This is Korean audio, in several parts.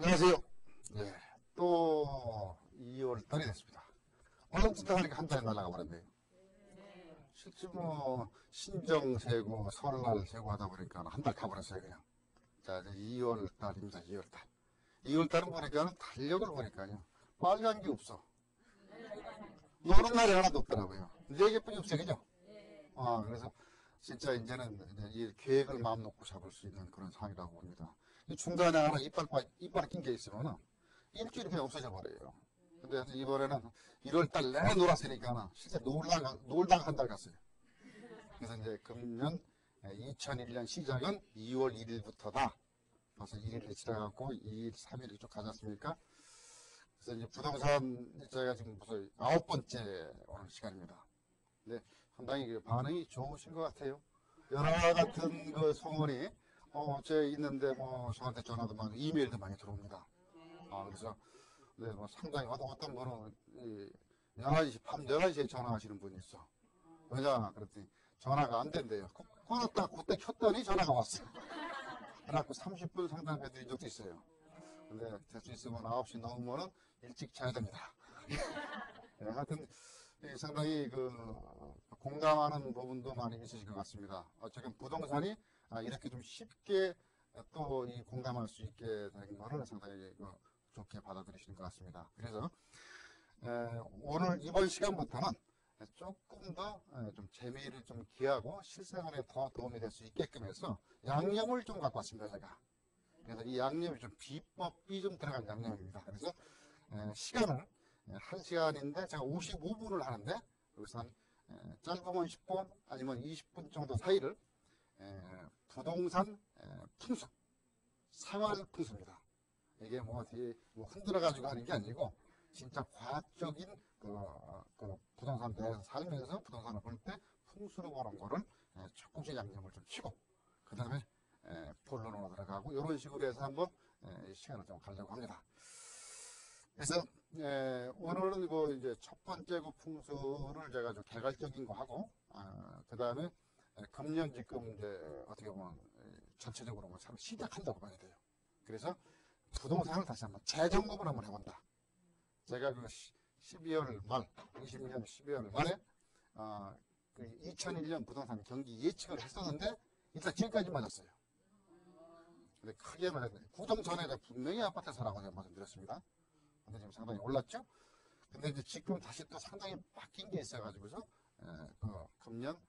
안녕하세요. 네, 또 2월 달이 됐습니다. 오늘부터 하니까 한 달이 날아가 버렸네요. 실제 뭐 신정 세고 설날 세고 하다 보니까 한 달 가버렸어요 그냥. 자, 이제 2월 달입니다. 2월 달. 2월 달은 보니까 달력을 보니까요 빨간 게 없어. 노는 날이 하나도 없더라고요. 4개뿐이 없어요, 그죠? 그래서 진짜 이제는 이제 이 계획을 마음 놓고 잡을 수 있는 그런 상황이라고 봅니다. 이 중간에 하나 이빨에 낀 게 있으면은 일주일이 그냥 없어져 버려요. 근데 이번에는 1월 달 내내 놀았으니까 실제 놀다가 한 달 갔어요. 그래서 이제 금년 2001년 시작은 2월 1일부터다. 벌써 1일이 지나갖고 2일, 3일이 쭉 가지 않습니까? 그래서 이제 부동산 저희가 지금 벌써 9번째 오는 시간입니다. 근데 상당히 그 반응이 좋으신 것 같아요. 여러 같은 그 소문이 제 있는데 뭐 저한테 전화도 많고 이메일도 많이 들어옵니다. 그래서 네, 뭐 상당히 어떤 분은 11시, 밤 11시에 전화하시는 분이 있어. 왜냐 그랬더니 전화가 안 된대요. 끊었다 그때 켰더니 전화가 왔어. 그래갖고 30분 상담해드린 적도 있어요. 근데 될 수 있으면 9시 넘으면 일찍 자야 됩니다. 네, 하여튼 상당히 그 공감하는 부분도 많이 있으실 것 같습니다. 어쨌든 부동산이 이렇게 좀 쉽게 또 이 공감할 수 있게 된 거를 상당히 좋게 받아들이시는 것 같습니다. 그래서 오늘 이번 시간부터는 조금 더 좀 재미를 좀 기하고 실생활에 더 도움이 될 수 있게끔 해서 양념을 좀 갖고 왔습니다, 제가. 그래서 이 양념이 좀 비법이 좀 들어간 양념입니다. 그래서 시간은 1시간인데 제가 55분을 하는데 여기서 한 짧으면 10분 아니면 20분 정도 사이를 부동산 풍수, 생활 풍수입니다. 이게 뭐 어디 뭐 흔들어 가지고 하는 게 아니고 진짜 과학적인 그 부동산 내에서 살면서 부동산을 볼 때 풍수로 보는 거를 조금씩 양념을 좀 치고 그 다음에 본론으로 들어가고 이런 식으로 해서 한번 시간을 좀 가려고 합니다. 그래서 오늘은 이제 첫 번째 그 풍수를 제가 좀 개괄적인 거 하고 그 다음에 금년 지금 이제 어떻게 보면 전체적으로 뭐 시작한다고 봐야 돼요. 그래서 부동산을 다시 한번 재점검을 한번 해본다. 제가 그 12월 말 20년 12월 말에 그 2001년 부동산 경기 예측을 했었는데 일단 지금까지 맞았어요. 근데 크게 말해서 구정 전에 분명히 아파트 사라고 제가 말씀드렸습니다. 근데 지금 상당히 올랐죠. 근데 이제 지금 다시 또 상당히 바뀐 게 있어가지고서 금년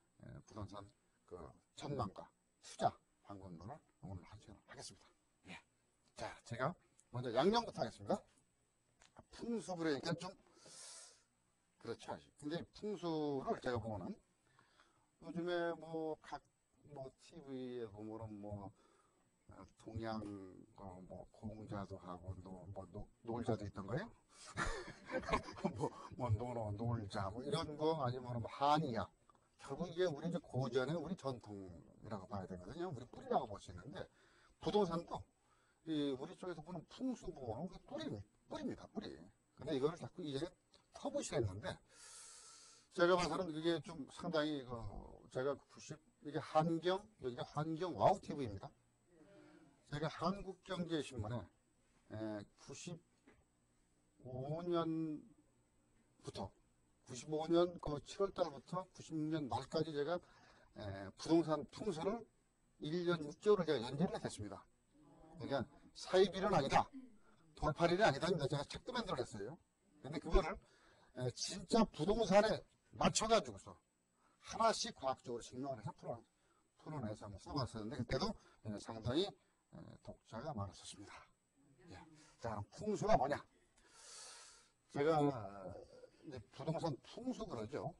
부동산 그 전망과 투자 방법론을 오늘 한 시간 하겠습니다. 예. 자, 제가 먼저 양념부터 하겠습니다. 풍수 그러니까 좀 그렇죠. 근데 풍수를 제가 보면은 요즘에 뭐 각 TV에 보면은 뭐 동양 뭐 공자도 하고 놀자도 있던 거예요. 놀자 뭐 이런 거 아니면 뭐 한의학. 결국 이게 우리 이제 고전의 우리 전통이라고 봐야 되거든요. 우리 뿌리라고 볼 수 있는데 부동산도 우리 쪽에서 보는 풍수 보면 뿌리입니다. 뿌리. 근데 이거를 자꾸 이제 터부시했는데 제가 봐서는 그게 좀 상당히 제가 이게 여기가 환경 와우 TV입니다. 제가 한국경제신문에 95년부터 95년 그 7월 달부터 96년 말까지 제가 부동산 풍수를 1년 6개월을 제가 연재를 했습니다. 그러니까 사입일은 아니다. 돌팔일이 아니다. 제가 책도 만들어냈어요. 근데 그거를 진짜 부동산에 맞춰가지고서 하나씩 과학적으로 증명을 해서 풀어내서 한번 써봤었는데 그때도 상당히 독자가 많았었습니다. 예. 자, 풍수가 뭐냐? 제가 이제 부동산 풍수 그러죠.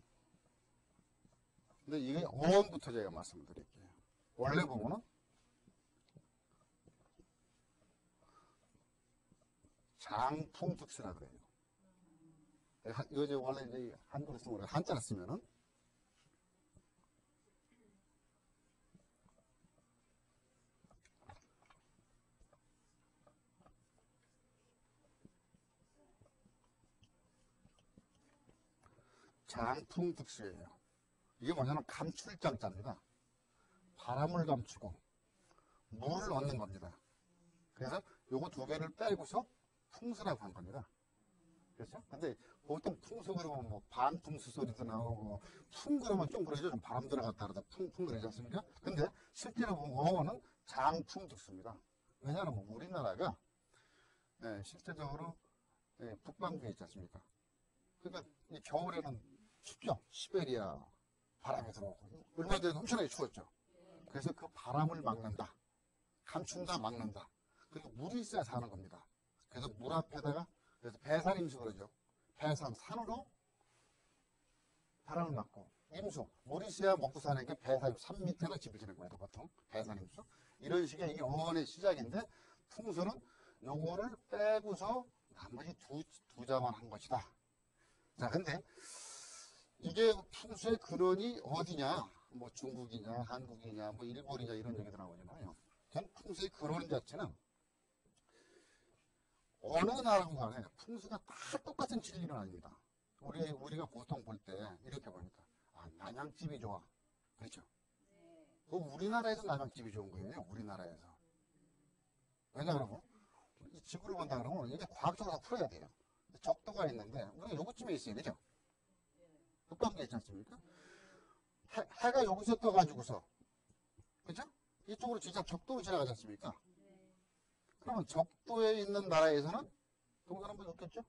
근데 이게 어원부터 제가 말씀드릴게요. 원래 보면은 장풍특수라 그래요. 이거 원래 이제 한글로 쓰면 한자로 쓰면은 장풍특수예요. 이게 뭐냐면 감출장자입니다. 바람을 감추고 물을 얻는 겁니다. 그래서 요거 두 개를 빼고서 풍수라고 한 겁니다. 그렇죠? 근데 보통 풍수 그러면 뭐 반풍수 소리도 나오고 풍 그러면 좀 그러죠. 좀 바람 들어갔다 그러다 풍 그러지 않습니까? 근데 실제로 보면 어원은 장풍 죽습니다. 왜냐하면 우리나라가 실제적으로 북반구에 있지 않습니까? 그러니까 이 겨울에는 춥죠. 시베리아 바람이 들어오고 얼마 전에 엄청나게 추웠죠. 그래서 그 바람을 막는다. 감춘다 막는다. 그리고 물이 있어야 사는 겁니다. 그래서 물 앞에다가 그래서 배산 임수 그러죠. 배산 산으로 바람을 막고 임수 물이 있어야 먹고 사니까 배산 산 밑에는 집을 지는 거예요. 보통 배산 임수 이런 식의 이게 어원의 시작인데 풍수는 요거를 빼고서 나머지 두 자만 한 것이다. 자, 근데 이게 풍수의 근원이 어디냐? 뭐 중국이냐, 한국이냐, 뭐 일본이냐 이런 얘기도 나오잖아요. 풍수의 근원 자체는 어느 나라든 간에 풍수가 다 똑같은 진리는 아닙니다. 우리가 보통 볼 때 이렇게 보니까 남양집이 좋아. 그렇죠? 그 우리나라에서 남양집이 좋은 거예요. 우리나라에서. 왜냐하면 이 지구를 본다 그러면 이게 과학적으로 다 풀어야 돼요. 적도가 있는데 우리가 요거쯤에 있어야 되죠. 북방계 있지 않습니까? 해가 여기서 떠가지고서 그죠? 이쪽으로 진짜 적도로 지나가지 않습니까? 그러면 적도에 있는 나라에서는 동산 한번 없겠죠?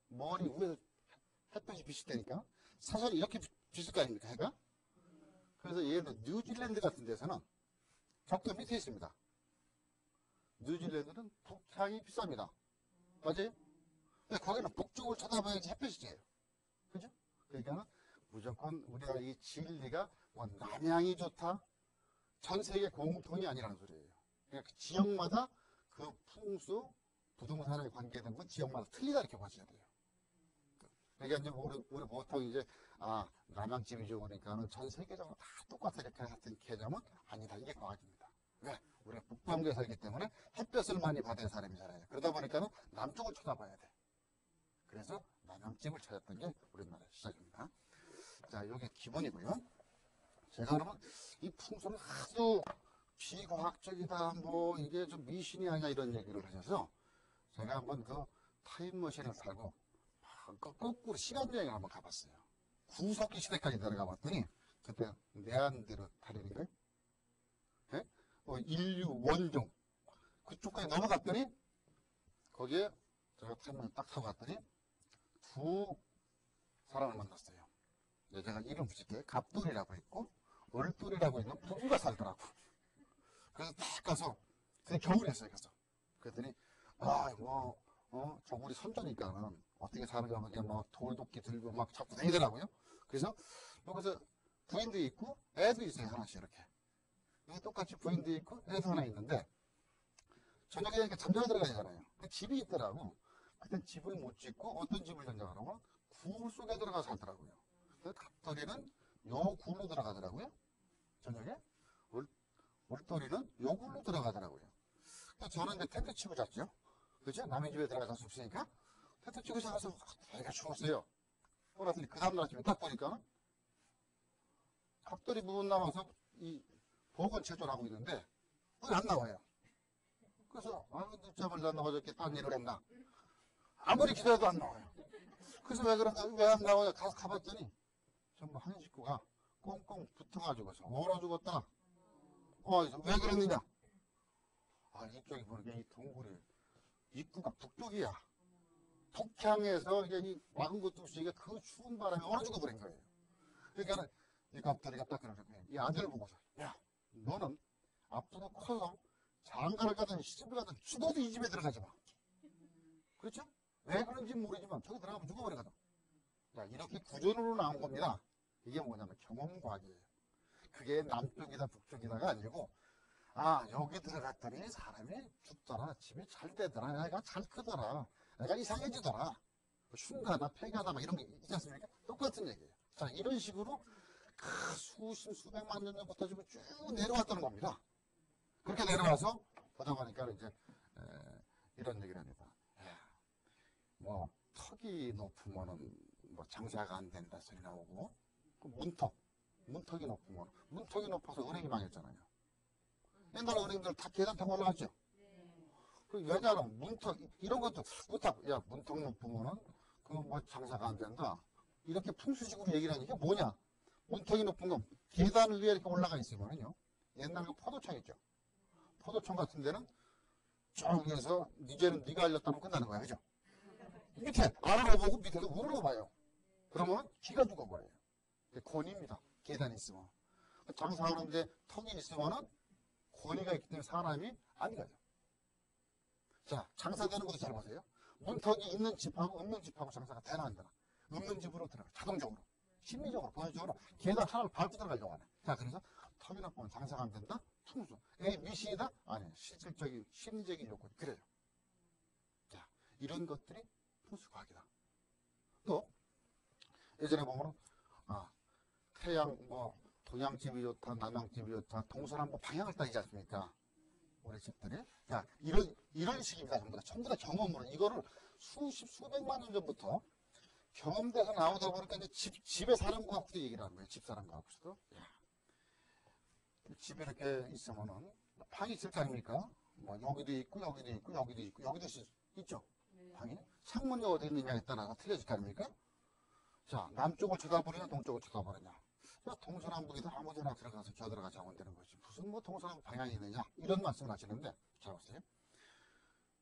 머리 위에서 햇볕이 비칠 때니까 사설이 이렇게 비칠 거 아닙니까 해가? 그래서 예를 들어 뉴질랜드 같은 데서는 적도 밑에 있습니다. 뉴질랜드는 북향이 비쌉니다. 맞아요? 근데 거기는 북쪽을 쳐다봐야지 햇볕이 져요. 그죠? 그러니까 무조건 우리가 이 진리가 뭐 남향이 좋다 전 세계 공통이 아니라는 소리예요. 그러니까 그 지역마다 그 풍수 부동산에 관계된 건 지역마다 틀리다 이렇게 보셔야 돼요. 그러니까 이제 우리 보통 이제 남양집이 좋으니까는 전 세계적으로 다 똑같아 이렇게 같은 개념은 아니다. 이게 과학입니다. 왜? 우리가 북반구에 살기 때문에 햇볕을 많이 받은 사람이잖아요. 그러다 보니까는 남쪽을 쳐다봐야 돼. 그래서 남양집을 찾았던 게 우리나라의 시작입니다. 자, 이게 기본이고요. 제가 그러면 이 풍수는 아주 비과학적이다, 뭐 이게 좀 미신이 아니야 이런 얘기를 하셔서 제가 한번 그 타임머신을 타고 거꾸로 시간여행을 한번 가봤어요. 구석기 시대까지 내려가 봤더니 그때 네안데르탈인가요? 네? 인류 원종 그쪽까지 넘어갔더니 거기에 제가 타임머신 딱 타고 갔더니 두 사람을 만났어요. 제가 이름 붙일게요. 갑돌이라고 있고 얼돌이라고 있는 부부가 살더라고. 그래서 딱 가서 그냥 겨울이었어요. 가서 그랬더니 저 우리 손자니까는 어떻게 사는가 하면 막 돌도끼 들고 막 자꾸 다니더라고요. 그래서 여기서 부인도 있고 애도 있어요. 하나씩 이렇게. 여기 똑같이 부인도 있고 애도 하나 있는데 저녁에 이렇게 잠자러 들어가잖아요. 집이 있더라고. 그때 집을 못 짓고 어떤 집을 전장하라고 굴 속에 들어가 살더라고요. 그 갑돌이는 요 굴로 들어가더라고요. 저녁에 올돌이는 요 굴로 들어가더라고요. 저는 이제 텐트 치고 잤죠. 그죠? 남의 집에 들어갈 수 없으니까 텐트 치고 자서 되게 추웠어요. 그러더니 그 다음날 아침에 딱 보니까 갑돌이 부분 남아서 이 보건 체조를 하고 있는데 안 나와요. 그래서 늦잠을 잤나 어저께 딴 일을 했나 아무리 기다려도 안 나와요. 그래서 왜 그런가 왜 안 나와요? 가서 가봤더니 전부 한 식구가 꽁꽁 붙어가지고서 얼어 죽었다. 왜 그랬느냐? 이쪽에 보니까 이 동굴이 입구가 북쪽이야. 북향에서 이게 이 막은 것도 없이 이게 그 추운 바람에 얼어 죽어버린 거예요. 그러니까 이 갑돌이가 딱 그러는 거예요. 이 아들을 보고서 야, 너는 앞으로 커서 장가를 가든 시집을 가든 죽어도 이 집에 들어가지 마. 그렇죠? 왜 그런지 모르지만 저기 들어가면 죽어버리거든. 자, 이렇게 구조로 나온 겁니다. 이게 뭐냐면 경험과학이에요. 그게 남쪽이다 북쪽이다가 아니고 여기 들어갔더니 사람이 죽더라. 집이 잘 되더라. 애가 잘 크더라. 애가 이상해지더라. 흉가다 폐가다 막 이런 게 있지 않습니까? 똑같은 얘기예요. 자, 이런 식으로 수백만 년 전부터 지금 쭉 내려왔다는 겁니다. 그렇게 내려와서 보다 보니까 이제 이런 얘기를 합니다. 뭐 턱이 높으면은 뭐 장사가 안 된다 소리 나오고 문턱이 높으면 문턱이 높아서 은행이 망했잖아요. 옛날에 은행들 다 계단 타고 올라갔죠. 그 왜냐하면 문턱, 이런 것도, 야, 문턱 높으면은, 그거 뭐 장사가 안 된다. 이렇게 풍수식으로 얘기를 하니까 뭐냐? 문턱이 높은 건 계단 위에 이렇게 올라가 있으면요. 옛날 그 포도청 있죠? 포도청 같은 데는 쭉 위에서 이제는 네가 알렸다면 끝나는 거야. 그죠? 밑에 아래로 보고 밑에도 위로 봐요. 그러면 기가 죽어버려요. 권위입니다. 계단이 있으면. 장사하는데 턱이 있으면은 권위가 있기 때문에 사람이 안 가요. 자, 장사되는 것도 잘 보세요. 문턱이 있는 집하고 없는 집하고 장사가 되나 안 되나. 없는 집으로 들어가. 자동적으로. 심리적으로, 본능적으로 계단 하나를 밟고 들어가려고 하네. 자, 그래서 턱이 높으면 장사가 안 된다? 풍수. 에이, 미신이다? 아니, 실질적인, 심리적인 요건. 그래요. 자, 이런 것들이 풍수과학이다. 또, 예전에 보면은, 태양, 동양집이 좋다, 남양집이 좋다, 동서남북 방향을 따지지 않습니까? 우리 집들이. 자, 이런 식입니다. 전부 다 경험으로. 이거를 수백만 년 전부터 경험돼서 나오다 보니까 이제 집에 사람 갖고도 얘기를 하는 거예요. 집 사람 갖고서도. 집에 이렇게 있으면은 방이 있을 거 아닙니까? 여기도 있고, 여기도 있고, 여기도 있고, 여기도 있죠? 방이. 창문이 어디 있느냐에 따라서 틀려질 거 아닙니까? 자, 남쪽을 쳐다보느냐, 동쪽을 쳐다보느냐. 동서남북이다 아무데나 들어가서 겨들어가지 않으면 되는 거지. 무슨 동서남북 방향이 있느냐. 이런 말씀을 하시는데, 잘 보세요.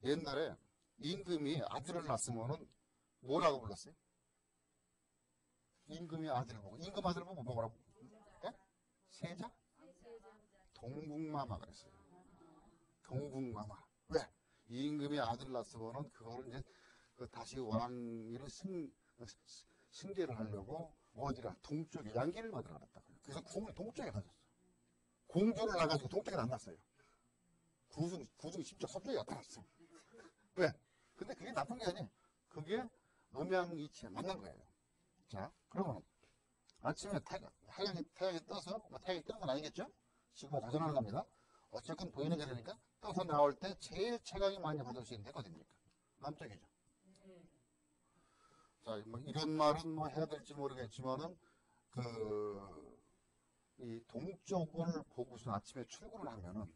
옛날에 임금이 아들을 낳았으면은 뭐라고 불렀어요? 임금이 아들을 보고, 임금 아들을 보고 뭐라고? 네? 세자? 동국마마 그랬어요. 동국마마. 왜? 임금이 아들 낳았으면은 그거를 이제 다시 왕위를 승계를 하려고 어디라 동쪽에 양기를 받으러 갔다고요. 그래서 궁을 동쪽에 가졌어. 공주를 낳아가지고 동쪽에 안 났어요. 구중 심지어 서쪽에 나타났어. 왜? 근데 그게 나쁜 게 아니에요. 그게 음양이치에 맞는 거예요. 자, 그러면 아침에 태양이 떠서, 태양이 뜨는 건 아니겠죠? 지구가 자전하는 겁니다. 어쨌든 보이는 게 되니까 떠서 나올 때 제일 채광이 많이 받을 수 있는 데가 어딥니까? 남쪽이죠. 자, 이런 말은 해야 될지 모르겠지만은, 이 동쪽을 보고서 아침에 출근을 하면은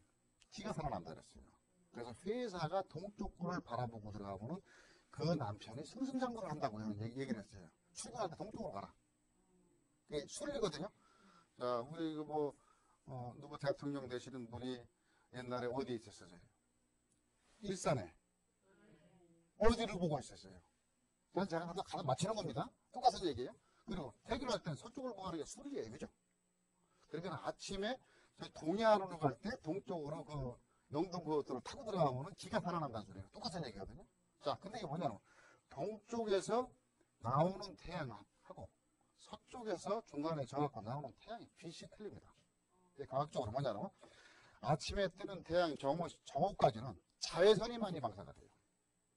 기가 살아난다 그랬어요. 그래서 회사가 동쪽을 바라보고 들어가면은 그 남편이 승승장구를 한다고 얘기를 했어요. 출근할 때 동쪽으로 가라. 그게 순리거든요. 자, 우리 누구 대통령 되시는 분이 옛날에 어디에 있었어요? 일산에. 어디를 보고 있었어요? 그래서 제가 가서 맞히는 겁니다. 똑같은 얘기예요. 그리고 퇴근할 때는 서쪽을 보는 게 술이에요. 그죠? 그러니까 아침에 동해안으로 갈 때 동쪽으로 영동고속도로 타고 들어가면 기가 살아난다는 소리예요. 똑같은 얘기거든요. 자, 근데 이게 뭐냐면 동쪽에서 나오는 태양하고 서쪽에서 중간에 저갖고 나오는 태양이 빛이 틀립니다. 이게 과학적으로 뭐냐면 아침에 뜨는 태양 정오까지는 자외선이 많이 방사가 돼요.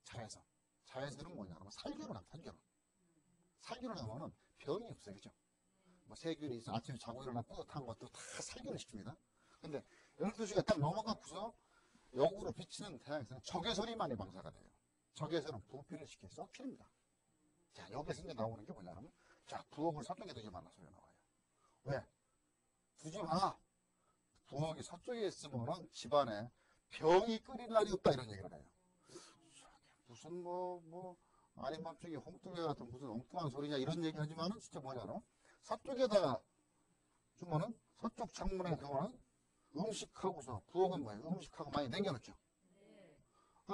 자외선. 자외선은 뭐냐면 살균을 합니다. 살균을 하면은 병이 없어요. 그죠? 세균이 있어. 아침에 자고 일어나 뿌듯한 것도 다 살균을 시킵니다. 근데 12시가 딱 넘어가고서 역으로 비치는 태양에서는 적외선이 많이 방사가 돼요. 적외선은 부피를 시켜서 썩힙니다. 자, 여기서 이제 나오는 게 뭐냐면, 자, 부엌을 서쪽에 두지 말라 소리가 나와요. 왜? 두지 마. 부엌이 서쪽에 있으면은 집안에 병이 끓일 날이 없다 이런 얘기를 해요. 무슨 아니 갑자기 홍두개 같은 무슨 엉뚱한 소리냐 이런 얘기 하지만은 진짜 뭐냐면 서쪽에다가 주면은 서쪽 창문에 두면은 음식하고서 부엌은 뭐예요? 음식하고 많이 남겨놓죠.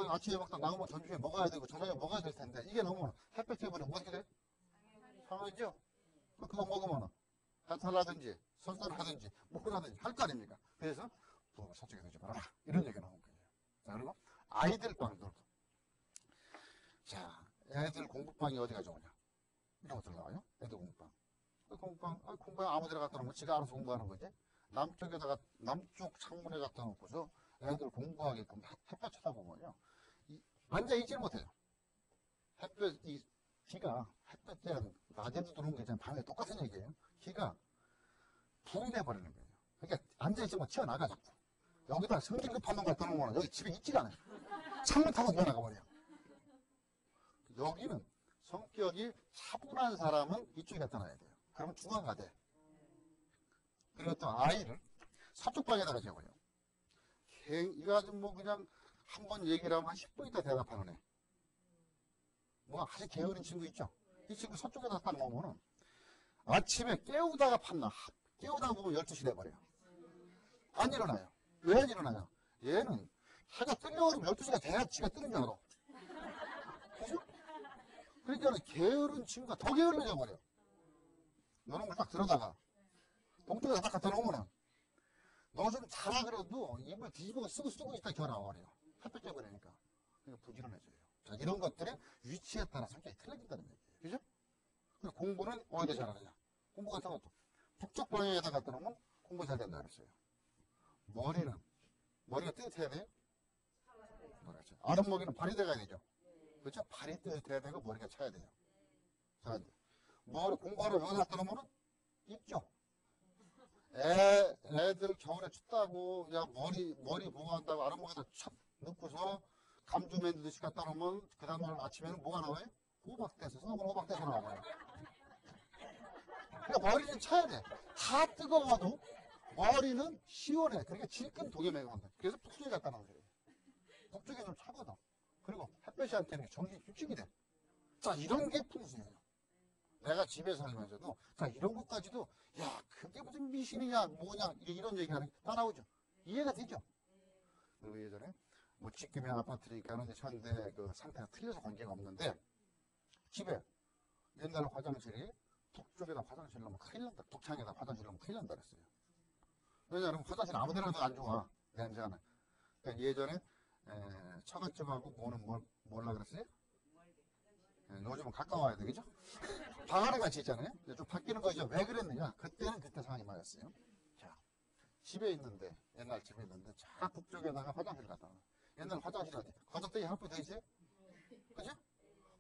아침에 먹다 나오면 점심에 먹어야 되고 저녁에 먹어야 될 텐데 이게 너무 햇볕에 버리면 어떻게 돼? 상하죠? 그거 먹으면 해탈하든지 설사를 하든지 뭐를 하든지 할 거 아닙니까? 그래서 부엌을 서쪽에 두지 말아라 이런 얘기가 나온 거예요. 자, 그리고 아이들 방도 자, 애들 공부방이 어디가 좋으냐 이런 것들 나와요. 애들 공부방 공부방 아무 데나 갖다 놓으면 지가 알아서 공부하는 거지. 남쪽 창문에 갖다 놓고서 애들 공부하게끔 햇볕 쳐다보면요 앉아있지를 못해요. 기가 햇볕 때 낮에도 들어오는 게 밤에 똑같은 얘기예요. 기가 불이 돼버리는 거예요. 그러니까 앉아있으면 튀어나가 자꾸. 여기다 성질급한 놈 갖다 놓으면 여기 집에 있지가 않아요. 창문 타고 뛰어나가버려. 여기는 성격이 차분한 사람은 이쪽에 갖다 놔야 돼요. 그러면 중앙가 돼. 그리고 또 아이를 서쪽 방에다가 재워요. 이거 아주 그냥 한 번 얘기를 하면 한 10분 있다 대답하는 애. 뭐 아주 게으른 친구 있죠? 이 친구 서쪽에다 딱 놓으면은 아침에 깨우다가 판나. 깨우다가 보면 12시 돼버려요. 안 일어나요. 왜 안 일어나요? 얘는 해가 뜨려고 그러면 12시가 돼야 지가 뜨는 줄 알아. 그죠? 그러니까 게으른 친구가 더 게을러져 버려. 너는 걸 딱 들어다가 동쪽에다 딱 갖다 놓으면은 너 좀 자라 그래도 입을 뒤집어 쓰고 있다 기어 나와버려요. 햇볕 쬐버리니까. 그러니까 부지런해져요. 자, 이런 것들은 위치에 따라 성격이 틀려진다는 얘기예요. 그죠? 그리고 공부는 어디다 잘하느냐? 공부 같은 것도 북쪽 방향에다 갖다 놓으면 공부 잘 된다 그랬어요. 머리가 뜨뜻해야 돼요? 그렇죠. 아랫목에는 발이 돼가야 되죠. 그렇죠? 발이 뜨뜻해야 되고 머리가 차야 돼요. 자, 머리 공부하러 여기 갖다 놓으면 입죠. 애들 겨울에 춥다고 야 머리 보호한다고 아랫목에다 촥 넣고서 감주 만들듯이 갖다 놓으면 그 다음날 아침에는 뭐가 나와요? 호박돼서 수돗물 호박돼서 나와요. 그러니까 머리는 차야 돼. 다 뜨거워도 머리는 시원해. 그러니까 질끈 독에 매고한다. 그래서 북쪽에 갖다 놓은 거예요. 북쪽에 좀 차거든. 그리고 햇볕이한테는 전기 휴직이 돼. 자, 이런 게 풍수예요. 내가 집에 살면서도 자, 이런 것까지도 야, 그게 무슨 미신이냐 뭐냐 이런 얘기하는 게 다 나오죠. 이해가 되죠. 그리고 예전에 뭐 직급형 아파트니까는 현대 그 상태가 틀려서 관계가 없는데 집에 옛날 화장실이 북쪽에다 화장실 넣으면 큰일 난다. 북창에다 화장실 넣으면 큰일 난다 그랬어요. 왜냐하면 화장실 아무 데나도 안 좋아. 냄새가 나. 그러니까 예전에 처갓집하고 뭘라 그랬어요? 요즘은 가까워야 되겠죠? 방 안에 같이 있잖아요? 좀 바뀌는 거죠. 왜 그랬느냐? 그때는 그때 상황이 맞았어요. 자, 집에 있는데, 옛날 집에 있는데, 자, 북쪽에다가 화장실 갖다 놔. 옛날 화장실 어디? 거적대기 한푼 더 있어요? 그죠?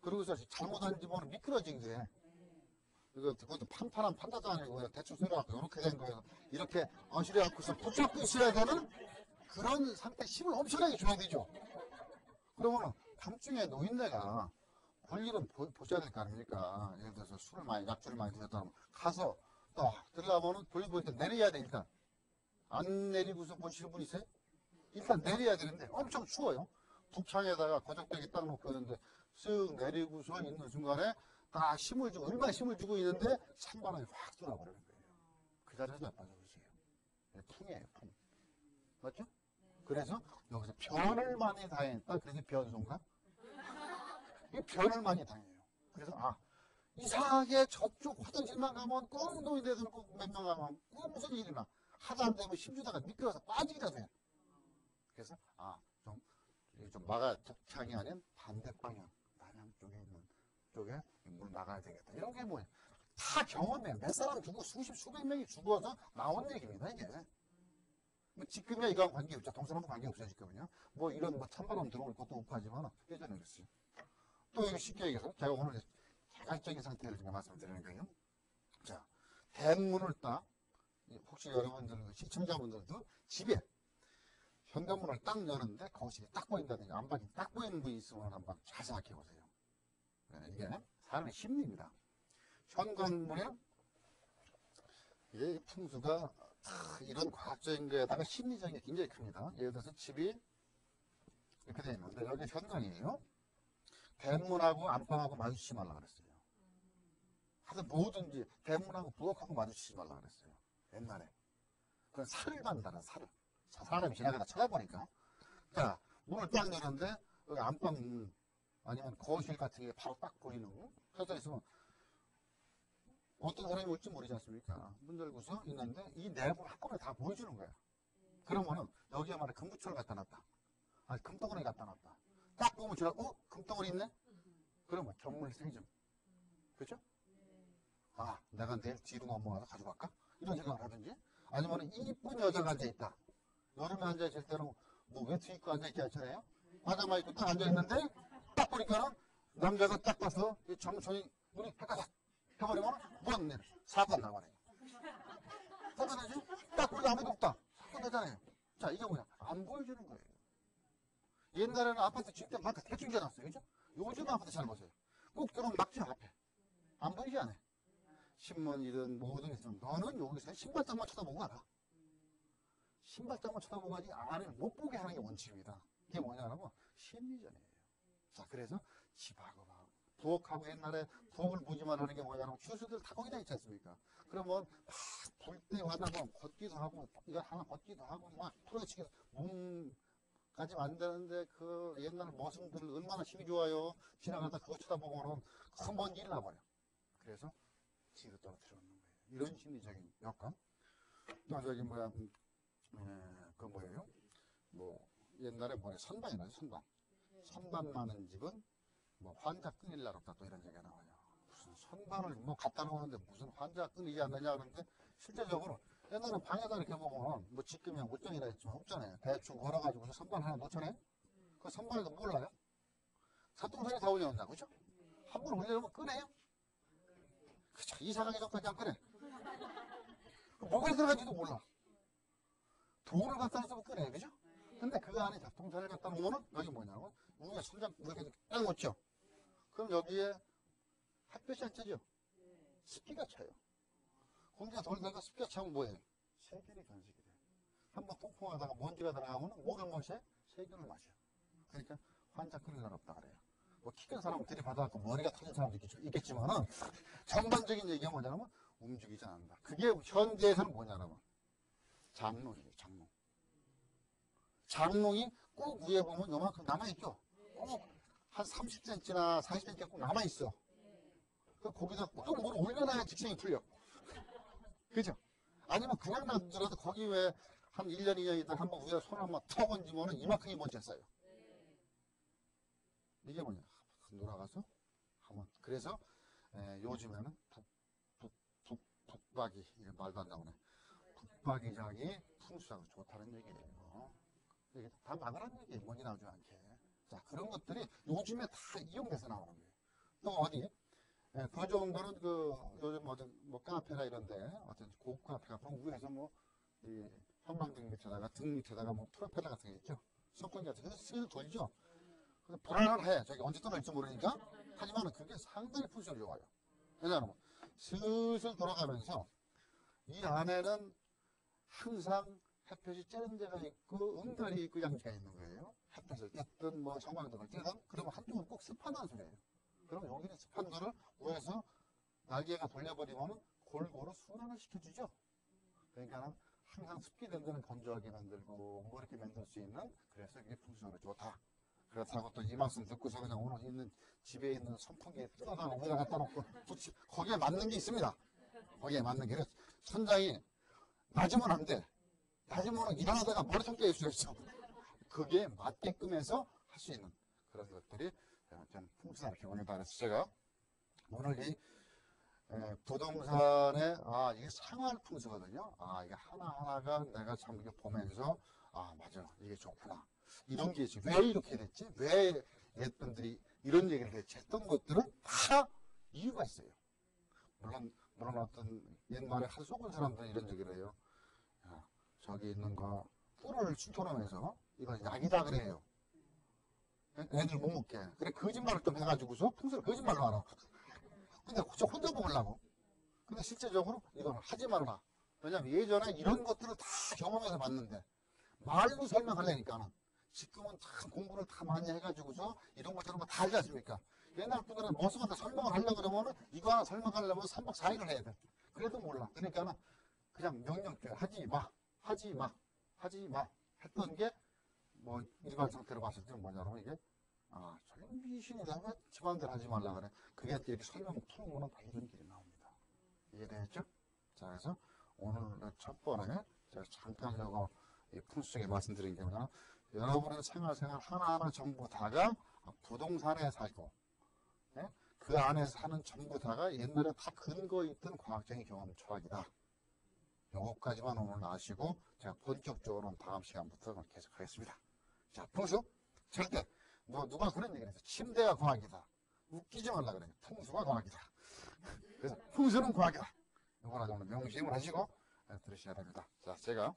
그러고서 잘못한 집은 미끄러진 게, 그것도 판판한 판다도 아니고, 대충 썰어갖고, 이렇게 된 거예요. 이렇게 어시려갖고서 붙잡고 있어야 되는 그런 상태 힘을 엄청나게 줘야 되죠. 그러면 밤중에 노인네가 볼 일은 보셔야 될 거 아닙니까? 예를 들어서 약주를 많이 드셨다 면 가서 또 들어가면은 볼일 보니까 내려야 돼, 일단. 안 내리고서 보시는 분 있어요? 일단 내려야 되는데 엄청 추워요. 북창에다가 거적대기 딱 놓고 있는데 쓱 내리고서 있는 순간에 다 얼마나 힘을 주고 있는데 찬바람이 확 돌아버리는 거예요. 그 자리에서 몇 빠져보세요. 풍이에요, 풍. 맞죠? 그래서 여기서 변을 많이 당했다. 그래서 변소인가? 이 변을 많이 당해요. 그래서 이상하게 저쪽 화장실만 가면 꼭 노인네들 몇 명 가면 꼭 무슨 일이 나. 하다 안 되면 힘주다가 미끄러서 빠지기라도 해. 그래서 좀 북창이 아닌 반대 방향 남양 쪽에 있는 쪽에 물 나가야 되겠다. 이런 게 뭐예요? 다 경험해. 몇 사람 죽고 수백 명이 죽어서 나온 얘기입니다, 이게. 뭐 지금이야 이거랑 관계없죠. 동서남북 관계없어요, 지금은요. 뭐 이런 찬바람 들어올 것도 없고 하지만 예전에 그랬어요. 또 이거 쉽게 얘기해서 제가 오늘 객관적인 상태를 제가 말씀드리는 거예요. 자, 대문을 딱 혹시 여러분들 시청자분들도 집에 현관문을 딱 여는데 거실이 딱 보인다든지 안방이 딱 보이는 분이 있으면 한번 잘 생각해 보세요. 이게 사람의 심리입니다. 현관문에 이 풍수가 이런 과학적인 거에다가 심리적인 게 굉장히 큽니다. 예를 들어서 집이 이렇게 되어 있는데 여기 현관이에요. 대문하고 안방하고 마주치지 말라 그랬어요. 하여튼 뭐든지 대문하고 부엌하고 마주치지 말라 그랬어요. 옛날에. 그건 살을 만다는 살을. 사람이 지나가다 쳐다보니까. 자, 문을 딱 열었는데 여기 안방 아니면 거실 같은 게 바로 딱 보이는 혀져 있으면 어떤 사람이 올지 모르지 않습니까? 문 열고서 있는데 이 내부를 한꺼번에 다 보여주는 거야. 그러면은 여기에 말해 금부초를 갖다 놨다. 금덩어리 갖다 놨다. 딱 보면 지나고 금덩어리 있네? 그러면 견물생좀. 그죠? 내가 내일 뒤로 넘어가서 가져갈까? 이런 생각을 하든지 아니면 이쁜 여자가 앉아있다. 여름에 앉아있을 때는 뭐 외투 입고 앉아있지 않잖아요? 파자마 입고 딱 앉아있는데 딱 보니까 남자가 딱 봐서 정선이 눈이 헷갈락 해버리면 문 내려. 사건 나가네요. 사건 나죠? 딱 보니까 아무도 없다. 사건 나잖아요. 자, 이게 뭐야? 안 보여주는 거예요. 옛날에는 아파트 질 때 막 대충 지어놨어요. 그죠? 요즘 아파트 잘 보세요. 꼭 들어오면 막죠, 앞에. 안 보이지 않아요? 신문이든 뭐든 있으면 너는 여기서 신발장만 쳐다보고 가라. 신발장만 쳐다보고 가지 안을 못 보게 하는 게 원칙입니다. 그게 뭐냐면 심리전이에요. 자, 그래서 집하고 막 부엌하고 옛날에 부엌을 보지만 하는 게 뭐냐면 휴수들 다 거기다 있지 않습니까? 그러면 막 불 때 하다가 걷기도 하고 이거 하나 걷기도 하고 막 풀어치기 몸까지 만드는데 그 옛날 머슴들 얼마나 힘이 좋아요. 지나가다 그거 쳐다보고는 큰 먼지를 나버려. 그래서 뒤로 떨어뜨리는 거예요. 이런 심리적인 효과. 또 저기 뭐야 그 뭐예요? 뭐 옛날에 뭐야 선반이라죠 선반. 선반 많은 집은 뭐 환자 끊일 날 없다 또 이런 얘기가 나와요. 무슨 선반을 뭐 갖다 놓는데 무슨 환자 끊이지 않느냐 그러는데 실제적으로 옛날에 방에다 이렇게 보면 뭐 지금이야 옷장이라 했지만 없잖아요. 대충 걸어가지고 선반 하나 놓잖아요. 그 선반에도 몰라요. 사통선이 다 올려놓는다 그죠? 한 번 올려놓으면 끄네요. 그쵸 이사 가기 전까지 안 끄네. 뭐가 들어간지도 몰라. 돈을 갖다 놨으면 끄네 그죠? 근데 그 안에 작동선을 갖다 놓으면 여기 뭐냐면 위에 천장 이렇게 딱 놓죠. 그럼 여기에 햇볕이 안 쬐죠. 습기가 차요. 공기가 돌다가 습기가 차면 뭐예요? 세균이 변식이 돼요. 한번 통풍하다가 먼지가 들어가면 뭐를 마셔요? 세균을 마셔요. 그러니까 환자 끊을 날 없다 그래요. 뭐 키 큰 사람은 들이받아갖고 머리가 터진 사람도 있겠지만은 전반적인 얘기가 뭐냐면 움직이지 않는다. 그게 현대에서는 뭐냐면 장롱이에요. 장롱. 장롱이 꼭 위에 보면 요만큼 남아있죠. 꼭 한 30cm나 40cm 꼭 남아있어. 그 거기다 꼭 뭘 올려놔야 직성이 풀려. 그죠? 아니면 그냥 놔두더라도 거기 왜 한 1년, 2년 있다가 한번 위에 손을 한번 턱 얹으면 이만큼이 먼지 쌓여. 이게 뭐냐. 놀아가서 한번. 그래서 요즘에는 북박이, 이게 말도 안 나오네. 북박이장이 풍수하고 좋다는 얘기예요. 이게 다 막으라는 얘기예요. 먼지 나오지 않게. 자, 그런 것들이 요즘에 다 이용돼서 나오는 거예요. 또 어디? 그 정도는 그 요즘 뭐 카페나 이런데 어떤 고급 카페 같은 위에서 뭐 이 형광등 밑에다가 등 밑에다가 뭐 프로펠러 같은 게 있죠. 선풍기 같은 게 슬슬 돌죠. 그래서 불안해. 저기 언제 떨어질지 모르니까. 하지만 그게 상당히 풍수가 좋아요. 왜냐하면 슬슬 돌아가면서 이 안에는 항상 햇볕이 쬐는 데가 있고 응달이 있고 양지가 있는 거예요. 햇볕을 쬐든 뭐 형광등을 쬐든 그러면 한쪽은 꼭 습하다는 소리예요. 그럼 여기는 습한 거를 위에서 날개가 돌려버리면 골고루 순환을 시켜주죠. 그러니까 항상 습기 된 데는 건조하게 만들고 뭐 이렇게 만들 수 있는 그래서 이게 풍수적으로 좋다. 그렇다고 또 이 말씀 듣고서 그냥 오늘 있는 집에 있는 선풍기에 뜯어다 위에다 갖다 놓고 거기에 맞는 게 있습니다. 거기에 맞는 게 천장이 낮으면 안 돼. 낮으면 일어나다가 머리 통 깨질 수 있어. 그게 맞게끔 해서 할 수 있는 그런 것들이 저는 풍수다 이렇게 오늘 말해서 제가 오늘 이 부동산의 이게 생활 풍수거든요. 이게 하나하나가 내가 참 이렇게 보면서 맞아 이게 좋구나. 이런 게 있지. 왜 이렇게 됐지? 왜 옛분들이 이런 얘기를 했지? 했던 것들은 다 이유가 있어요. 물론 어떤 옛말에 한 속은 사람들은 이런 얘기를 해요. 저기 있는 거 꿀을 충전하면서 이건 약이다 그래요. 애들 못 먹게. 그래 거짓말을 좀 해가지고서 풍수를 거짓말로 알아. 근데 저 혼자 먹으려고. 근데 실제적으로 이건 하지 말라. 왜냐면 예전에 이런 것들을 다 경험해서 봤는데 말로 설명하려니까는 지금은 참 공부를 다 많이 해가지고서 이런 것 저런 거 다 알지 않습니까? 옛날 분들은 머슴한테 설명을 하려고 그러면은 이거 하나 설명하려면 3박 4일을 해야 돼. 그래도 몰라. 그러니까는 그냥 명령대로 하지 마. 하지 마. 하지 마. 했던 게 뭐 일반 상태로 봤을 때는 뭐냐면 이게 저기 미신이다. 왜 집안대로 하지 말라 그래. 그게 이렇게 설명 풀어보면 다 이런 길이 나옵니다. 이해되셨죠? 자, 그래서 오늘 첫 번에 제가 잠깐 요거 풍수적인 말씀드린 게 뭐냐. 여러분의 생활 하나하나 전부 다가 부동산에 살고 그 안에서 사는 전부 다가 옛날에 다 근거 있던 과학적인 경험 초학이다. 요거까지만 오늘 아시고 제가 본격적으로 다음 시간부터 계속하겠습니다. 자, 풍수 절대 누가 그런 얘기를 했어. 침대가 과학이다. 웃기지 말라 그래. 풍수가 과학이다. 그래서 풍수는 과학이다. 이거나 오늘 명심을 하시고 들으셔야 됩니다. 자, 제가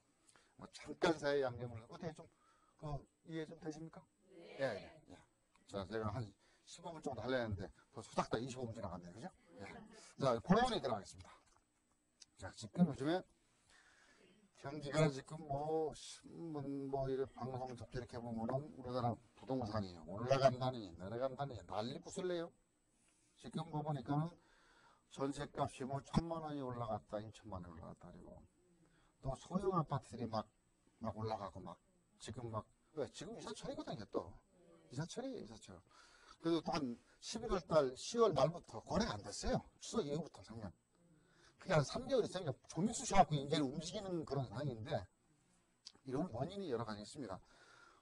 뭐 잠깐 사이 양념을 어떻게 좀 이해 좀 되십니까? 예. 자, 제가 한 15분 정도 하려는데 벌써 후닥닥 25분 지나갔네요. 그죠? 예. 자, 본론에 들어가겠습니다. 자, 지금 요즘에 경기가 지금 뭐 신문 뭐 이런 방송 접수 이렇게 보면은 우리나라 부동산이 올라간다니 내려간다니 난리 부슬래요. 지금 뭐 보니까는 전세값이 뭐 1,000만 원이 올라갔다 2천만 원이 올라갔다 그리고 또 소형 아파트들이 막 올라가고 막 지금 막 왜 지금 이사철이거든요. 또 이사철이에요. 이사철. 그래도 또 한 11월 달 10월 말부터 거래가 안 됐어요. 추석 이후부터 작년. 그게 한 3개월 있으니까 좀이 쑤셔갖고 이제 움직이는 그런 상황인데 이런 원인이 여러 가지 있습니다.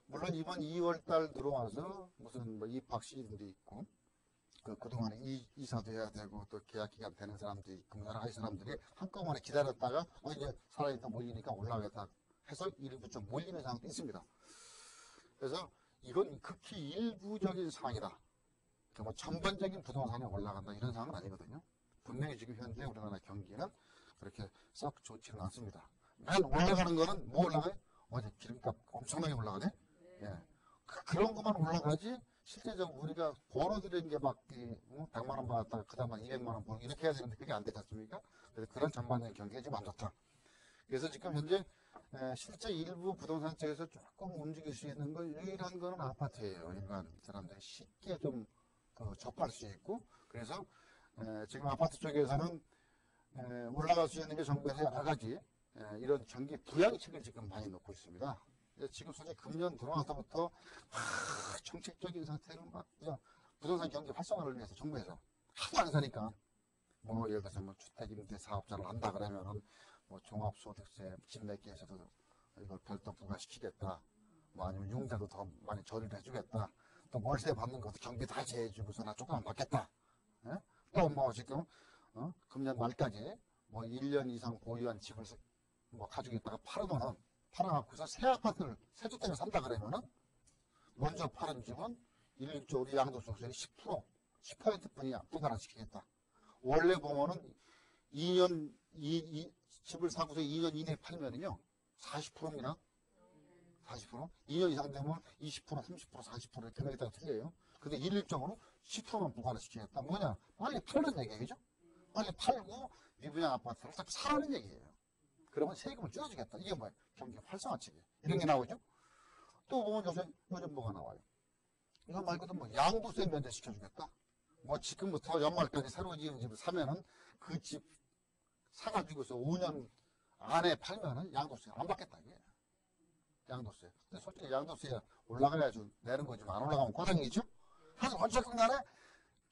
물론 이번 2월 달 들어와서 무슨 뭐 입학 시즌도 있고 그동안에 이사도 해야 되고 또 계약 기간 되는 사람도 있고 여러 가지 사람들이 한꺼번에 기다렸다가 이제 사람이 또 몰리니까 올라가겠다 해서 일부 좀 몰리는 상황도 있습니다. 그래서 이건 극히 일부적인 상황이다. 뭐 전반적인 부동산이 올라간다 이런 상황은 아니거든요. 분명히 지금 현재 우리나라 경기는 그렇게 썩 좋지는 않습니다. 맨 올라가는 거는 뭐 올라가요? 어제 기름값 엄청나게 올라가네? 예. 그런 것만 올라가지 실제적으로 우리가 벌어들인 게 막 100만 원 받았다가 그 다음에 200만 원 벌고 이렇게 해야 되는데 그게 안 되지 않습니까? 그래서 그런 전반적인 경기가 지금 안 좋다. 그래서 지금 현재 실제 일부 부동산 쪽에서 조금 움직일 수 있는 거 유일한 거는 아파트예요. 일반 사람들이 쉽게 좀 접할 수 있고 그래서 지금 아파트 쪽에서는 올라갈 수 있는 게 정부에서 여러 가지 이런 경기 부양책을 지금 많이 놓고 있습니다. 지금 솔직히 금년 들어와서부터 정책적인 상태로 막 그냥 부동산 경기 활성화를 위해서 정부에서 하도 안 사니까 뭐 예를 들어서 뭐 주택임대 사업자를 한다 그러면은 뭐 종합소득세 집 몇 개에서도 이걸 별도 부과시키겠다. 뭐 아니면 융자도 더 많이 처리를 해주겠다. 또 월세 받는 것도 경비 다 제해주고서 나 조금만 받겠다. 또 뭐 지금 금년 말까지 뭐 1년 이상 보유한 집을 뭐 가지고 있다가 팔아갖고서 새 아파트를 새 주택을 산다 그러면은 먼저 팔은 집은 일일조 우리 양도소득세율이 10%뿐이야 부과를 시키겠다. 원래 보면은 2년 집을 사고서 2년 이내에 팔면은요 40%입니다. 40%? 2년 이상 되면 20%, 30%, 40% 이렇게 금액에 따라 틀려요. 근데 일률적으로 10%만 부과를 시키겠다. 뭐냐? 빨리 팔는 얘기죠. 빨리 팔고 미분양 아파트를 딱 사라는 얘기예요. 그러면 세금을 줄여주겠다. 이게 뭐예요? 경기 활성화책이에요. 이런 게 나오죠. 또 보면 요즘 뭐가 나와요? 이거 말고도 뭐 양도세 면제시켜주겠다. 뭐 지금부터 연말까지 새로 지은 집을 사면은 그 집 사가지고서 5년 안에 팔면은 양도세 안 받겠다. 이게. 양도세. 근데 솔직히 양도세 올라가야지 내는 거지. 안 올라가면 고생이죠? 그래서 어쨌든 간에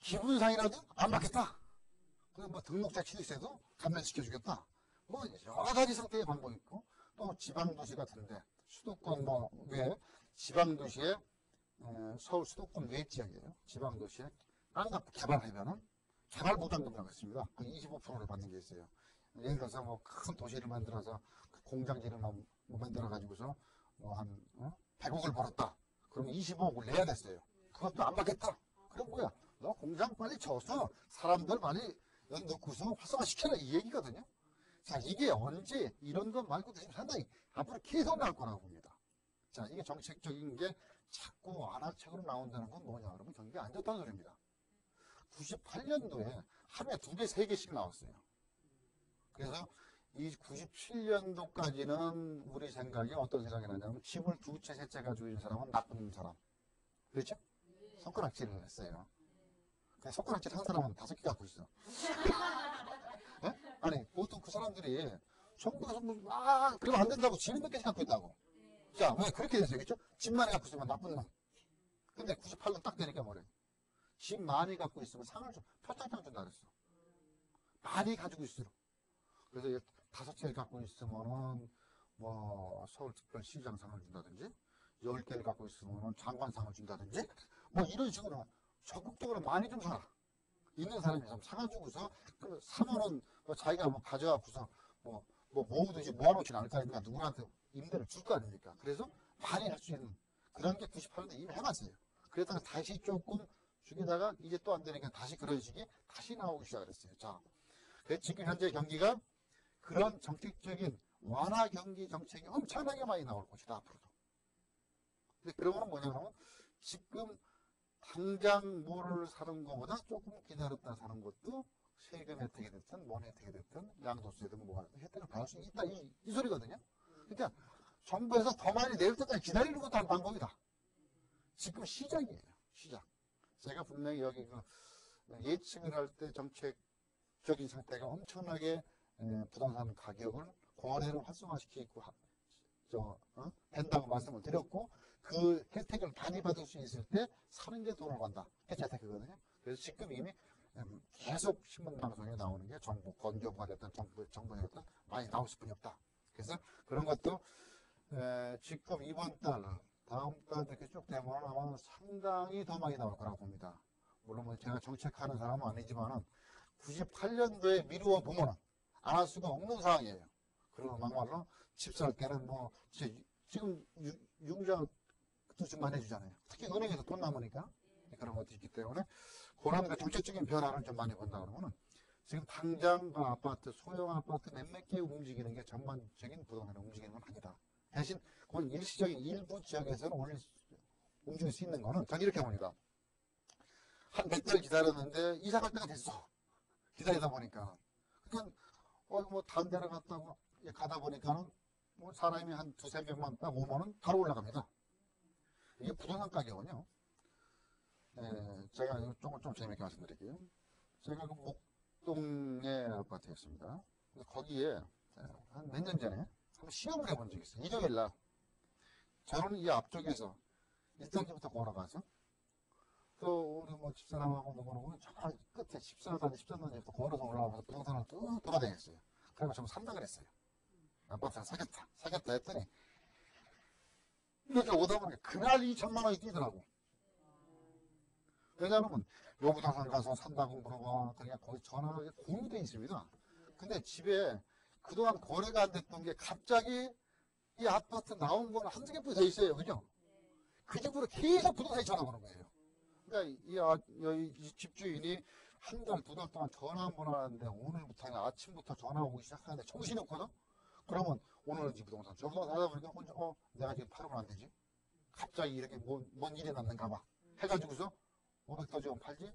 기분상이라도 안 받겠다. 그리고 뭐 등록자 취득세도 감면시켜주겠다. 뭐 여러 가지 상태의 방법이 있고 또 지방도시 같은데 수도권 뭐 외에 지방도시에 서울 수도권 외 지역이에요. 지방도시에 땅 개발하면은 개발보장금이라고 있습니다. 그 25%를 받는 게 있어요. 예를 들어서 뭐 큰 도시를 만들어서 공장지를 만들어 가지고서 뭐 한 100억을 벌었다. 그러면 25억을 내야 됐어요. 그것도 안 받겠다. 그럼 뭐야? 너 공장 빨리 쳐서 사람들 많이 여기 넣고서 활성화시켜라 이 얘기거든요. 자, 이게 언제 이런 것 말고도 상당히 앞으로 계속 나올 거라고 봅니다. 자, 이게 정책적인 게 자꾸 완화책으로 나온다는 건 뭐냐? 그러면 경기가 안 좋다는 소리입니다. 98년도에 하루에 2개, 3개씩 나왔어요. 그래서 이 97년도까지는 우리 생각이 어떤 생각이 나냐면 집을 2채, 3채 가지고 있는 사람은 나쁜 사람. 그렇죠? 손가락질을 했어요. 손가락질 한 사람은 5개 갖고 있어. 네? 아니, 보통 그 사람들이 정부에서 그러면 안 된다고 집을 몇 개씩 갖고 있다고. 자, 왜 그렇게 됐어요? 그렇죠? 집만 갖고 있으면 나쁜 놈. 근데 98년 딱 되니까 뭐래? 집 많이 갖고 있으면 상을 좀, 표창장 준다 그랬어. 많이 가지고 있으러. 그래서 5채를 갖고 있으면은, 뭐, 서울특별시장상을 준다든지, 10개를 갖고 있으면은 장관상을 준다든지, 뭐 이런 식으로 적극적으로 많이 좀 사라. 있는 사람이 좀 사가지고서, 사면은 뭐 자기가 뭐 가져가고서, 모으듯이 모아놓지는 않을 거 아닙니까? 누구한테 임대를 줄 거 아닙니까? 그래서 많이 할 수 있는 그런 게 98년도에 이미 해봤어요. 그랬다가 다시 조금 죽이다가 이제 또 안 되니까 다시 그런 식이 다시 나오기 시작했어요. 자, 그래서 지금 현재 경기가 그런 정책적인 완화 경기 정책이 엄청나게 많이 나올 것이다, 앞으로도. 근데 그러면 뭐냐면 지금 당장 뭐를 사는 것보다 조금 기다렸다 사는 것도 세금 혜택이 됐든 뭔 혜택이 됐든 양도세든 뭐가 혜택을 받을 수 있다 이 소리거든요. 그러니까 정부에서 더 많이 내릴 때까지 기다리는 것도 한 방법이다. 지금 시작이에요. 시작. 제가 분명히 여기 그 예측을 할 때 정책적인 상태가 엄청나게 부동산 가격을 거래를 활성화시키고 된다고 말씀을 드렸고, 그 혜택을 많이 받을 수 있을 때 사는 게 돈을 번다. 그게 혜택이거든요. 그래서 지금 이미 계속 신문방송에 나오는 게 정부 건조가 됐든 정부가 됐든 많이 나올 수뿐이 없다. 그래서 그런 것도 지금 이번 달, 다음 달 이렇게 쭉 되면 아마 상당히 더 많이 나올 거라고 봅니다. 물론 뭐 제가 정책하는 사람은 아니지만은 98년도에 미루어 보면은 안 할 수가 없는 상황이에요. 그리고 막말로 집 살 때는 뭐 지금 융자도 좀 많이 해주잖아요. 특히 은행에서 돈 남으니까 그런 것도 있기 때문에 그런 정책적인 변화를 좀 많이 본다 그러면은 지금 당장 그 아파트, 소형 아파트 몇몇 개 움직이는 게 전반적인 부동산을 움직이는 건 아니다. 대신 그건 일시적인 일부 지역에서는 움직일 수 있는 거는 전 이렇게 봅니다. 한 몇 달 기다렸는데 이사 갈 때가 됐어. 기다리다 보니까. 그러니까 뭐 다른 데를 갔다고 가다 보니까는 뭐 사람이 한 두세 명만 딱 오면은 바로 올라갑니다. 이게 부동산 가격은요. 제가 좀 재밌게 말씀드릴게요. 제가 그 목동의 아파트였습니다. 거기에 한 몇 년 전에 한번 시험을 해본 적이 있어요. 일요일 날 저는 이 앞쪽에서 1단지부터 걸어가서 또 우리 뭐 집사람하고 누구누구 저 끝에 14단지, 13단지부터 걸어서 올라가면서 부동산을 쭉 돌아다녔어요. 그래서 좀 산다 그랬어요. 아파트를 사겠다 했더니 이렇게 오다 보니까 그날 2천만 원이 뛰더라고. 왜냐하면 요 부동산 가서 산다고 물어봐. 그러니까 거기 전화가 공유되어 있습니다. 근데 집에 그동안 거래가 안 됐던 게 갑자기 이 아파트 나온 거는 한두 개뿐이 더 있어요. 그죠? 그 집으로 계속 부동산이 전화 오는 거예요. 그러니까 이 집주인이 한 달, 두 달 동안 전화 한 번 하는데 오늘부터 아침부터 전화 오기 시작하는데 정신이 없거든? 그러면 오늘은 집 부동산 저거 하다 보니까 혼자 내가 지금 팔으면 안 되지? 갑자기 이렇게 뭔 일이 났는가 봐. 해가지고서 500더 주면 팔지?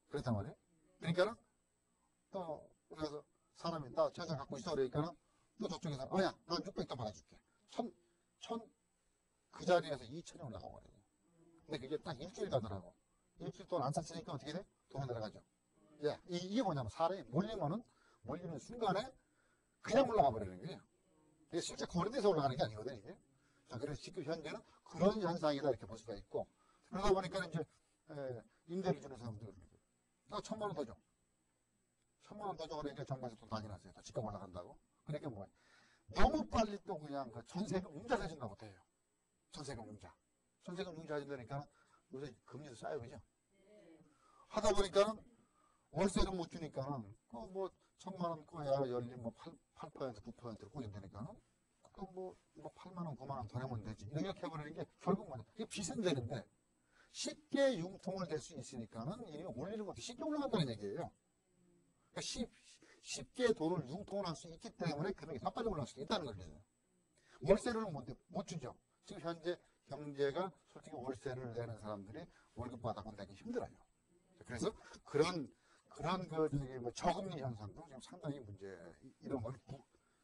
그랬단 말이에요. 그러니까는 또 그래서 사람이 나 저장 갖고 있어 그러니까는 또 저쪽에서 야, 난 600더 받아줄게. 그 자리에서 2천이 올라가고 그래요. 근데 그게 딱 일주일 가더라고. 일주일 동안 안 샀으니까 어떻게 돼? 돈이 들어가죠. 예, 이게 뭐냐면 사람이 몰리는 순간에 그냥 올라가 버리는 거예요. 이게 실제 거래돼서 올라가는 게 아니거든요. 이게. 자, 그래서 지금 현재는 그런 현상이다 이렇게 볼 수가 있고, 그러다 보니까 이제 임대를 주는 사람들 나 1,000만 원 더 줘. 1,000만 원 더 줘. 그러니까 정부에서 또 난리 났어요. 또 집값 올라간다고. 그러니까 뭐야. 너무 빨리 또 그냥 그 전세금 융자 해준다고 돼요. 전세금 융자 해준다니까 요새 금리도 싸요. 그죠? 하다 보니까는 월세를 못 주니까는 뭐 1,000만 원 거야 열리 뭐 8%, 9%로 꼬진다니까는 뭐 8만 원, 9만 원 더 내면 되지. 이렇게 해버리는 게 결국 뭐냐. 이게 비싼데는데 쉽게 융통을 될 수 있으니까는 이 올리는 것도 쉽게 올라간다는 얘기예요. 그러니까 쉽게 돈을 융통을 할 수 있기 때문에 금액이 더 빨리 올라갈 수도 있다는 거죠. 월세를 못 주죠. 지금 현재 경제가 솔직히 월세를 내는 사람들이 월급 받아본 내기 힘들어요. 그래서 그런 뭐 저금리 현상도 지금 상당히 이런 걸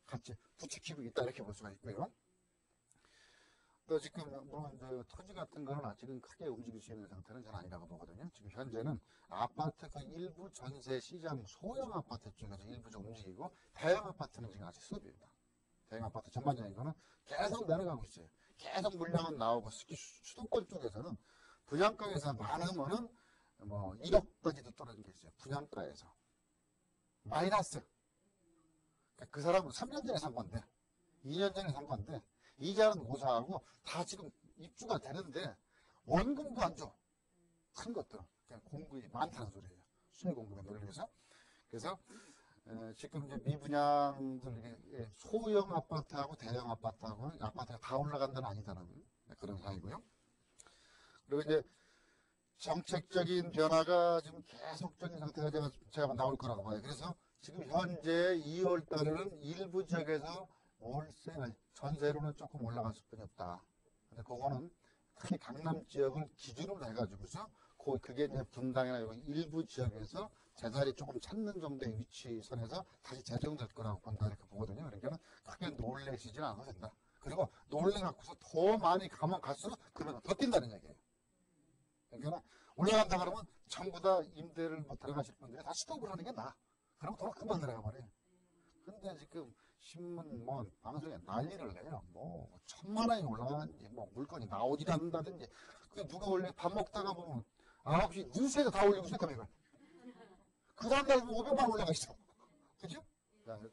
같이 부추기고 있다 이렇게 볼 수가 있고요. 또 지금 물론 토지 같은 거는 아직은 크게 움직일 수 있는 상태는 잘 아니라고 보거든요. 지금 현재는 아파트 그 일부 전세 시장 소형 아파트 쪽에서 일부 좀 움직이고 대형 아파트는 지금 아직 수급입니다. 대형 아파트 전반적인 거는 계속 내려가고 있어요. 계속 물량은 나오고 특히 수도권 쪽에서는 분양가에서 많으면은 뭐 1억까지도 떨어진 게 있어요. 분양가에서 마이너스. 그러니까 그 사람은 3년 전에 산 건데 2년 전에 산 건데 이자는 고사하고 다 지금 입주가 되는데 원금도 안 줘. 큰 것들은 그냥 공급이 많다는 소리예요. 수요 공급에 놀려서. 그래서 지금 이제 미분양들 소형 아파트하고 대형 아파트하고 아파트가 다 올라간다는 아니다는 그런 사이고요. 그리고 이제 정책적인 변화가 지금 계속적인 상태가 제가 나올 거라고 봐요. 그래서 지금 현재 2월 달에는 일부 지역에서 월세, 전세로는 조금 올라갈 수뿐이 없다. 근데 그거는 특히 강남 지역을 기준으로 해가지고서 그게 이제 분당이나 일부 지역에서 제자리 조금 찾는 정도의 위치선에서 다시 재정될 거라고 본다 이렇게 보거든요. 그러니까 크게 놀랄 놀래시진 않아도 된다. 그리고 놀래갖고서 더 많이 가면 갈수록 그러면 더 뛴다는 얘기예요. 그러니까 올라간다 그러면 전부 다 임대를 뭐 들어가실 분들이 다 스톱을 하는 게 나아. 그러면 더 금방 들어가 버려요. 근데 지금 신문 뭐 방송에 난리를 내요. 뭐 1,000만 원이 올라가는지 뭐 물건이 나오질 않는다든지. 그 누가 원래 밥 먹다가 보면 9시 뉴스에도 다 올리고 있을 겁니다. 그 다음날 500만 원 올라가 있어. 그죠?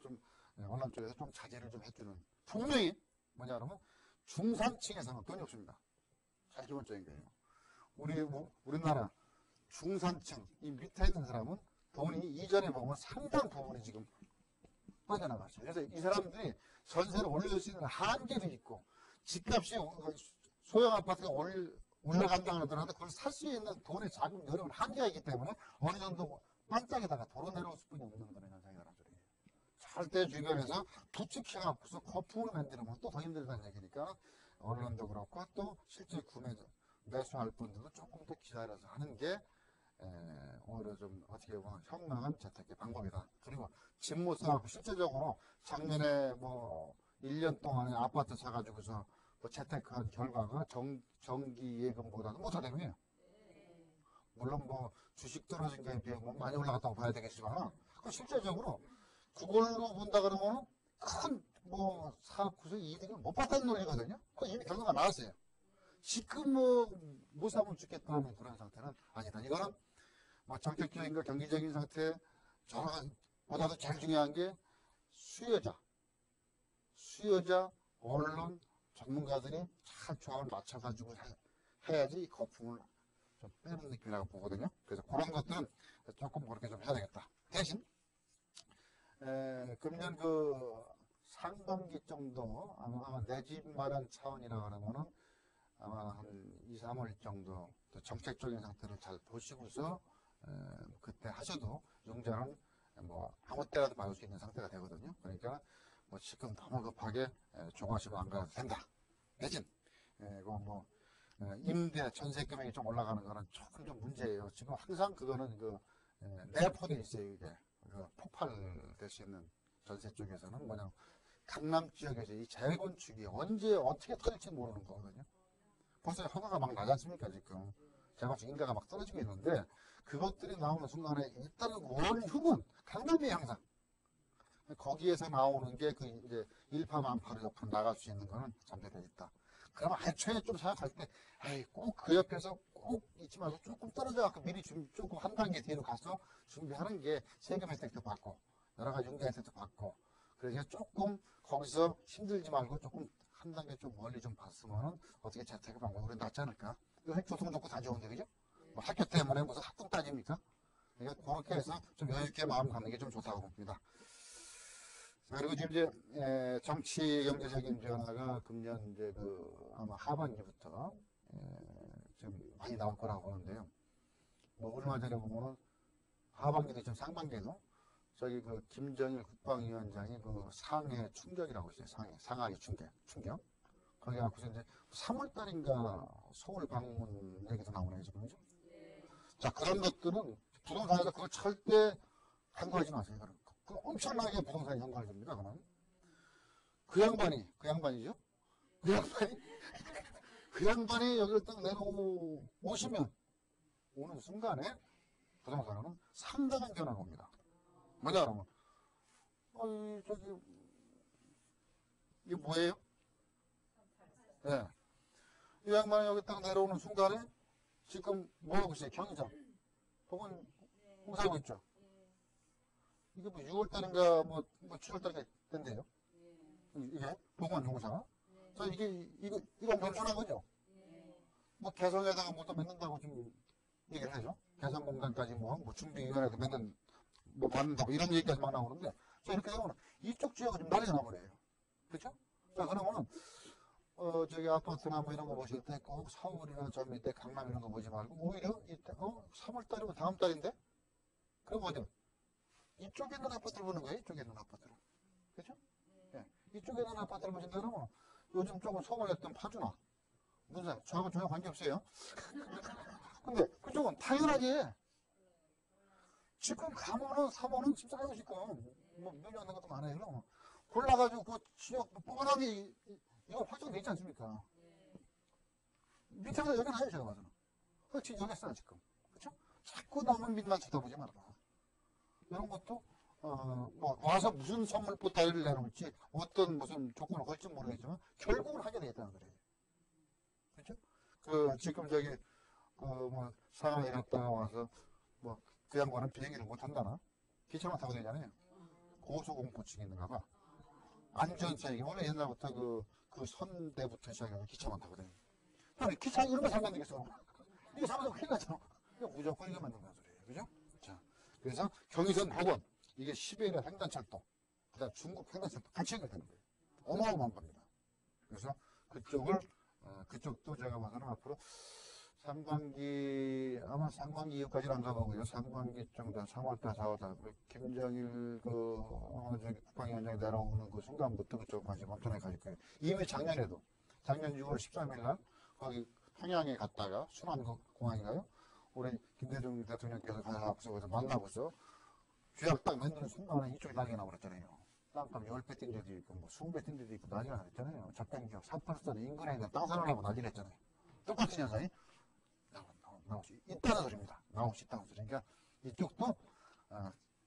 좀 언론 쪽에서 좀 자제를 좀 해주는. 분명히 뭐냐 그러면 중산층에서는 돈이 없습니다. 제일 기본적인 거예요. 우리나라 중산층 이 밑에 있는 사람은 돈이 이전에 보면 상당 부분이 지금 빠져나갔어요. 그래서 이 사람들이 전세를 올릴 수 있는 한계도 있고 집값이 소형 아파트가 올라간다 하더라도 그걸 살 수 있는 돈의 자금 여력은 한계가 있기 때문에 어느 정도 반짝에다가 도로 내려올 수뿐이 없는 그런 현상이라는 소리예요. 절대 주변에서 부축해갖고서 거품을 만들면 또 더 힘들다는 얘기니까 언론도 그렇고 또 실제 매수할 분들도 조금 더 기다려서 하는 게 오히려 좀 어떻게 보면 현명한 재테크의 방법이다. 그리고 집 못 사고 실제적으로 작년에 뭐 1년 동안에 아파트 사가지고서 뭐 재테크한 결과가 정기 예금보다는 못하다며요. 물론 뭐 주식 떨어진 게 비하면 많이 올라갔다고 봐야 되겠지만 실제적으로 그걸로 본다 그러면 큰 뭐 사고서 이득을 못 봤다는 논리거든요. 그 이미 결과가 나왔어요. 지금 못 사면 죽겠다는 그런 상태는 아니다. 이거는 뭐 정책적인과 경기적인 상태 보다도 제일 중요한 게 수요자, 언론, 전문가들이 잘 조합을 맞춰가지고 해야지 이 거품을 좀 빼는 느낌이라고 보거든요. 그래서 그런 것들은 조금 그렇게 좀 해야 되겠다. 대신 금년 상반기 정도 아마 내 집 마련 차원이라 그러면은 아마 한 2, 3월 정도 정책적인 상태를 잘 보시고서 그때 하셔도 융자는 뭐 아무 때라도 받을 수 있는 상태가 되거든요. 그러니까 뭐 지금 너무 급하게 조가시로 안 가도 된다. 대신 임대 전세 금액이 좀 올라가는 거는 조금 좀 문제예요. 지금 항상 그거는 내포돼 있어요. 이게 폭발될 수 있는 전세 쪽에서는 뭐냐 강남 지역에서 이 재건축이 언제 어떻게 터질지 모르는 거거든요. 벌써 허가가 막 나지 않습니까 지금. 재건축 인가가 막 떨어지고 있는데 그것들이 나오는 순간에 일단은 원흉은 강남이에요 항상. 거기에서 나오는 게 이제 일파만파로 옆으로 나갈 수 있는 거는 잠재되어 있다. 그러면 애초에 좀 생각할 때 꼭 그 옆에서 꼭 잊지 말고 조금 떨어져 갖고 미리 조금 한 단계 뒤로 가서 준비하는 게 세금 혜택도 받고 여러 가지 융자 혜택도 받고 그래서 조금 거기서 힘들지 말고 조금 한 단계 좀 멀리 좀 봤으면 어떻게 재테크 방법으로 낫지 않을까? 이거 교통 좋고 다 좋은데 그죠? 뭐 학교 때문에 무슨 학군 따집니까? 그러니까 그렇게 해서 좀 여유있게 마음 갖는 게 좀 좋다고 봅니다. 자, 그리고 지금 이제 정치 경제적인 변화가 금년 이제 아마 하반기부터 좀 많이 나올 거라고 보는데요. 뭐 얼마 전에 보면은 하반기도 좀 상반기도 저기 김정일 국방위원장이 상해 충격이라고 있어요. 상하이 충격. 거기 갖고서 이제 3월달인가 서울 방문 얘기도 나오네요 지금. 자, 그런 것들은 부동산에서 그걸 절대 간과하지 마세요. 그 엄청나게 부동산이 연관됩니다. 그러면 그 양반이죠. 그 양반이 여기를 딱 내려오시면 오는 순간에 부동산은 상당한 변화가 옵니다. 뭐냐 그러면 이게 뭐예요? 네. 이 양반이 여기 딱 내려오는 순간에 지금 뭐하고 있어요? 경기장 혹은 공사하고 있죠. 이게 뭐 6월달인가 뭐 7월달인가 된대요. 이게 보건공사. 자, 이거 엄청난 거죠. 뭐 개성에다가 뭐 또 맺는다고 지금 얘기를 하죠. 개성공단까지 뭐 준비위원회에서 만든다고 이런 얘기까지 막 나오는데, 자, 이렇게 되면 이쪽 지역은 좀 난리가 나버려요. 그렇죠? 자, 그러면은 저기 아파트나 뭐 이런 거 보실 때 꼭 서울이나 저 밑에 강남 이런 거 보지 말고 오히려 이때 3월달이면 다음 달인데? 그럼 어디? 이쪽에 있는 아파트를 보는 거예요. 이쪽에 있는 아파트를. 그렇죠? 예. 이쪽에 있는 아파트를 보신다면 요즘 조금 소문냈던 파주나 무슨 저하고 전혀 관계없어요. 근데 그쪽은 당연하게 지금 가면은 3월은 진짜 가고 싶고 뭐 밀려있는 것도 많아요. 그럼 골라가지고 그 지역 뻔하게 이거 확정돼 있지 않습니까? 밑에서 여기 나요, 제가 봐서는. 지금 여기 있어요, 지금. 그쵸? 자꾸 남은 빛만 쳐다보지 말아라. 이런 것도, 뭐, 와서 무슨 선물부 다이를 내놓을지, 어떤 무슨 조건을 걸지 모르겠지만, 결국은 하게 되겠다는 거예요. 그쵸? 지금 뭐, 상하이 갔다 와서, 뭐, 그 양반은 비행기를 못 한다나? 기차만 타고 다니잖아요. 고소공포증이 있는가 봐. 안전사기. 원래 옛날부터 그 선대부터 시작해서 기차만 타고 다니는. 아니, 기차 이런 거 상관되겠어. 이거 상관되면 큰일 나죠. 무조건 이거 만든다는 소리예요. 그죠? 자, 그래서 경의선 복원. 이게 시베리아 횡단철도. 그 다음 중국 횡단철도 같이 연결되는 거예요. 어마어마한 겁니다. 그래서 그쪽도 제가 봐서는 앞으로 아마 상반기 이후까지는 안 가보고요. 상반기 정도, 3월달, 4월달, 김정일 국방위원장이 내려오는 그 순간부터 그쪽 관심 엄청나게 가질 거예요. 이미 작년 6월 13일 날, 거기 평양에 갔다가, 순안공항인가요? 우리 김대중 대통령께서 가서 만나고서, 쥐약 딱 만드는 순간에 이쪽에 난리가 나버렸잖아요. 땅값 10배 뛴 데도 있고, 뭐 20배 뛴 데도 있고 난리가 났잖아요. 작가님 기억 383 인근에 있는 땅 사려고 난리가 났잖아요. 똑같은 현상이 나올 수 있다는 소리입니다. 나올 수 있다는 소리. 그러니까 이쪽도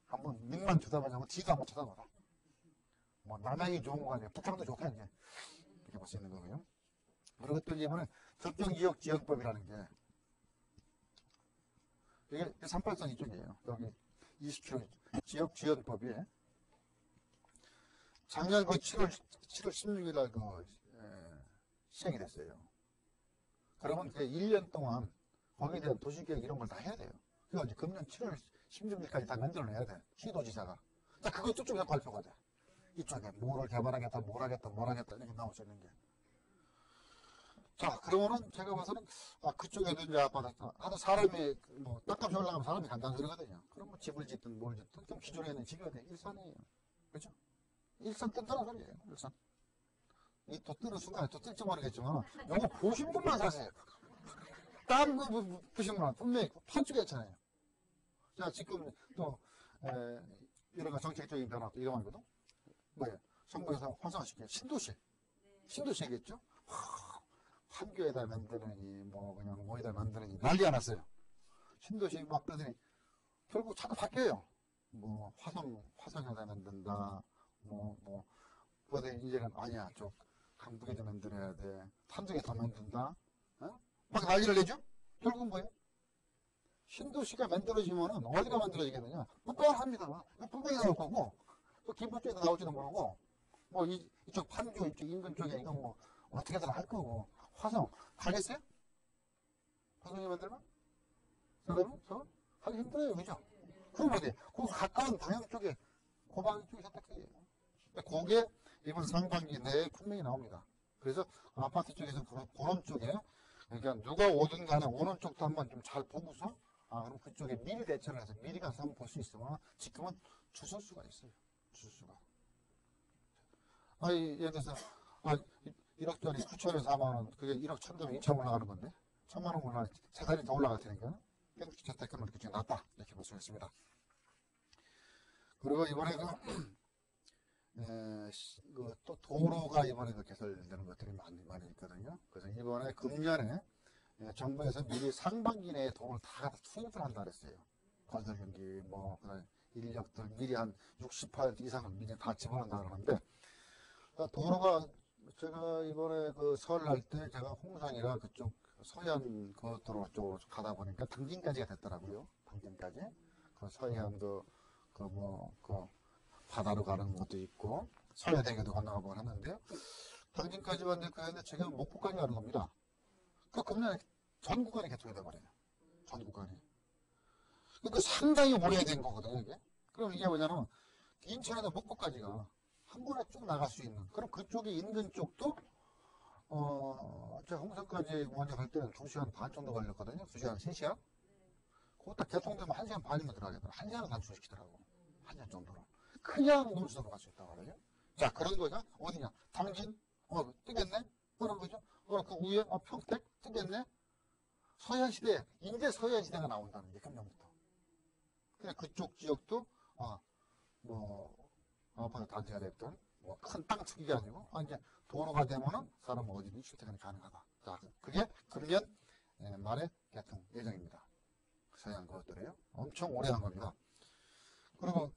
한번 눈만 쳐다보자고 뒤도 한번 쳐다봐라. 뭐 남양이 좋은 거가 아니라 북한도 좋다 이제 이렇게 볼 수 있는 거고요. 그리고 또 이번에 특정지역지원법이라는 게 이게 383 이쪽이에요. 여기 20km 지역지원법이 작년 7월 16일 날 시행이 됐어요. 그러면 그 1년 동안 거기에 대한 도시계획 이런 걸 다 해야 돼요. 그래서 이제 금년 7월 16일까지 다 만들어내야 돼. 시도지사가. 자, 그거 쪽쪽에서 발표가 돼. 이쪽에 뭐를 개발하겠다, 뭘 하겠다, 이렇게 나올 수 있는 게. 자, 그러면은 제가 봐서는, 그쪽에도 이제 하도 사람이, 뭐, 땅값이 올라가면 사람이 간다는 소리거든요. 그럼 뭐 집을 짓든 뭘 짓든, 그럼 기존에 있는 집이 어디 일산이에요. 그죠? 일산 뜬다는 소리예요, 일산. 이 또 뜨는 순간에 또 뜰지 모르겠지만, 요거 보신 분만 사세요. 다른 거 보시는 분은 분명히 판쪽에 있잖아요. 자, 지금 또, 여러 정책적인 변화도 이거 말고도, 뭐예요? 성북에서 활성화시켜요. 신도시겠죠? 판교에다 만드느니, 뭐, 그냥 뭐에다 만드느니, 난리가 났어요. 신도시 막 그러더니, 결국 자꾸 바뀌어요. 뭐, 화성에다 만든다, 그러더니 이제는 아니야, 강북에다 만들어야 돼. 탄중에다 만든다. 막 난리를 내죠? 결국은 뭐예요? 신도시가 만들어지면은 어디가 만들어지겠느냐? 뻔뻔합니다. 분명히 나올 거고, 또 김포 쪽에도 나올지도 모르고, 뭐 이쪽 판교 이쪽 인근 쪽에 이건 뭐 어떻게든 할 거고, 화성 가겠어요? 화성이 만들면? 서울? 하기 힘들어요, 그죠? 그럼 어디? 그 가까운 방향 쪽에, 그 방향 쪽에 선택해요. 그게 이번 상반기 내에 분명히 나옵니다. 그래서 아파트 쪽에서 그런 쪽에, 그러니까 누가 오든 간에 오는 쪽도 한번 좀 잘 보고서, 그럼 그쪽에 미리 대처를 해서 미리 가서 한번 볼 수 있으면 지금은 주설 수가 있어요. 주설 수가. 예를 들어서, 1억짜리 9천에서 4만원, 그게 1억 1,000되면 2천 올라가는 건데, 1,000만원 올라가, 세 달이 더 올라갈 테니까, 주택금은 이렇게 좀 낮다. 이렇게 볼 수 있습니다. 그리고 이번에 또 도로가 이번에 개설되는 것들이 많이 있거든요. 그래서 이번에 금년에 정부에서 미리 상반기 내에 돈을 다 투입을 한다 그랬어요. 건설 경기, 인력들 미리 한 60% 이상을 미리 다 집어넣는다 그러는데, 도로가 제가 이번에 설날 때 제가 홍상이라 그쪽 서해안 도로 쪽으로 가다 보니까 당진까지가 됐더라고요. 당진까지. 서해안 바다로 가는 것도 있고, 서해대교도 건너가고 하는데요. 당진까지 왔는데, 제가 목포까지 가는 겁니다. 금년에 전 구간이 개통이 돼버려요. 전 구간이. 그러니까 상당히 오래된 거거든요, 이게. 그럼 이게 뭐냐면, 인천에서 목포까지가 한 번에 쭉 나갈 수 있는, 그럼 그쪽이 인근 쪽도, 제가 홍성까지 먼저 갈 때는 2시간 반 정도 걸렸거든요. 2시간, 3시간? 그거 딱 개통되면 1시간 반이면 들어가겠더라고요. 1시간을 단축시키더라고. 1시간 정도로. 그냥 논수로 갈 수 있다고 그러죠. 자, 그런 거죠. 어디냐? 당진? 뜨겠네? 그런 거죠. 그 위에, 평택? 뜨겠네? 서해안시대, 이제 서해안시대가 나온다는 게, 금년부터. 그냥 그쪽 지역도, 아파트 단지가 됐든, 뭐 큰 땅 투기가 아니고 이제 도로가 되면은 사람은 어디든 출퇴근이 가능하다. 자, 그게 금년 말에 개통 예정입니다. 서해안 고속도로예요. 엄청 오래 한 겁니다. 그리고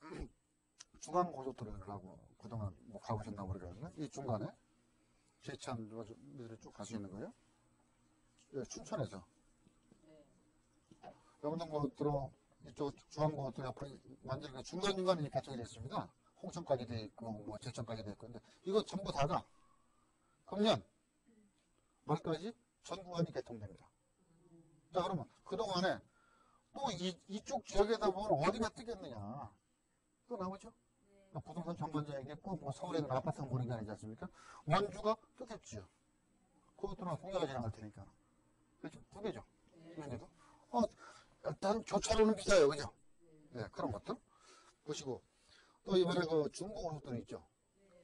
중앙고속도로라고 그동안 뭐 가보셨나 모르겠는데 이 중간에 제천들이 쭉 갈 수 있는 거예요. 춘천에서 영동고속도로 이쪽 중앙고속도로 옆으로 완전히 중간중간에 개통이 됐습니다. 홍천까지 돼 있고 뭐 제천까지 돼 있고 근데 이거 전부 다가 금년 말까지 전 구간이 개통됩니다. 자 그러면 그동안에 또 이쪽 지역에다 보면 어디가 뜨겠느냐 또 나오죠. 부동산 전문가 얘기했고 뭐 서울에는 아파트가 보는 게 아니지 않습니까? 원주가 뜨겠지요. 그것도 통계가 지나갈 테니까 그렇죠? 두 개죠. 그런데도 일단 교차로는 비싸요, 그죠? 네, 그런 것들 보시고 또 이번에 그 중부고속도로 있죠.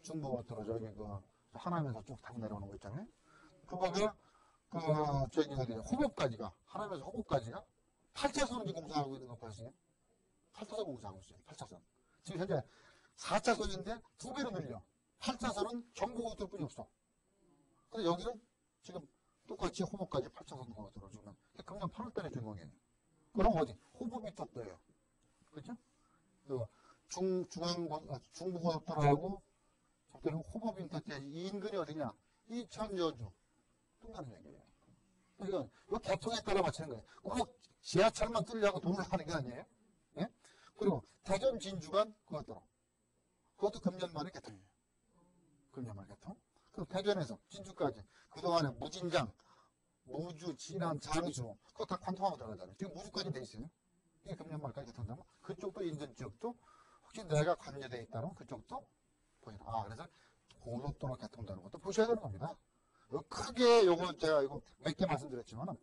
중부고속도로 저기 그 하남에서 쭉 타고 내려오는 거 있잖아요. 그거가 그 저기 어디 호법까지가 하남에서 호법까지가 8차선을 공사하고 있는 거 보세요. 8차선 공사하고 있어요. 8차선. 지금 현재 4차선인데 2배로 늘려. 8차선은 경부고속도로뿐이 없어. 근데 여기는 지금 똑같이 호법까지 8차선 고속도로 지금 금년 8월달에 준공이에요. 그럼 어디? 호법이 또 떠요. 그렇죠? 중부고속도로하고 적대는 호법 인터체인지 이 인근이 어디냐? 이천 여주 뜬다는 얘기예요. 그러니까 이 개통에 따라 맞추는 거예요. 꼭 지하철만 뚫려고 돈을 하는 게 아니에요. 예? 그리고 대전 진주간 그것도 금년 만에 개통이에요. 금년 만에 개통. 그리고 대전에서 진주까지 그동안에 무진장, 무주, 진안, 장주 그거 다 관통하고 들어가잖아요. 지금 무주까지 돼 있어요. 이게 금년 말까지 개통되면 그쪽도 인근 지역도 혹시 내가 관여되어 있다면 그쪽도 보이나. 그래서 고속도로 개통되는 것도 보셔야 되는 겁니다. 크게 요거 제가 이거 몇 개 말씀드렸지만은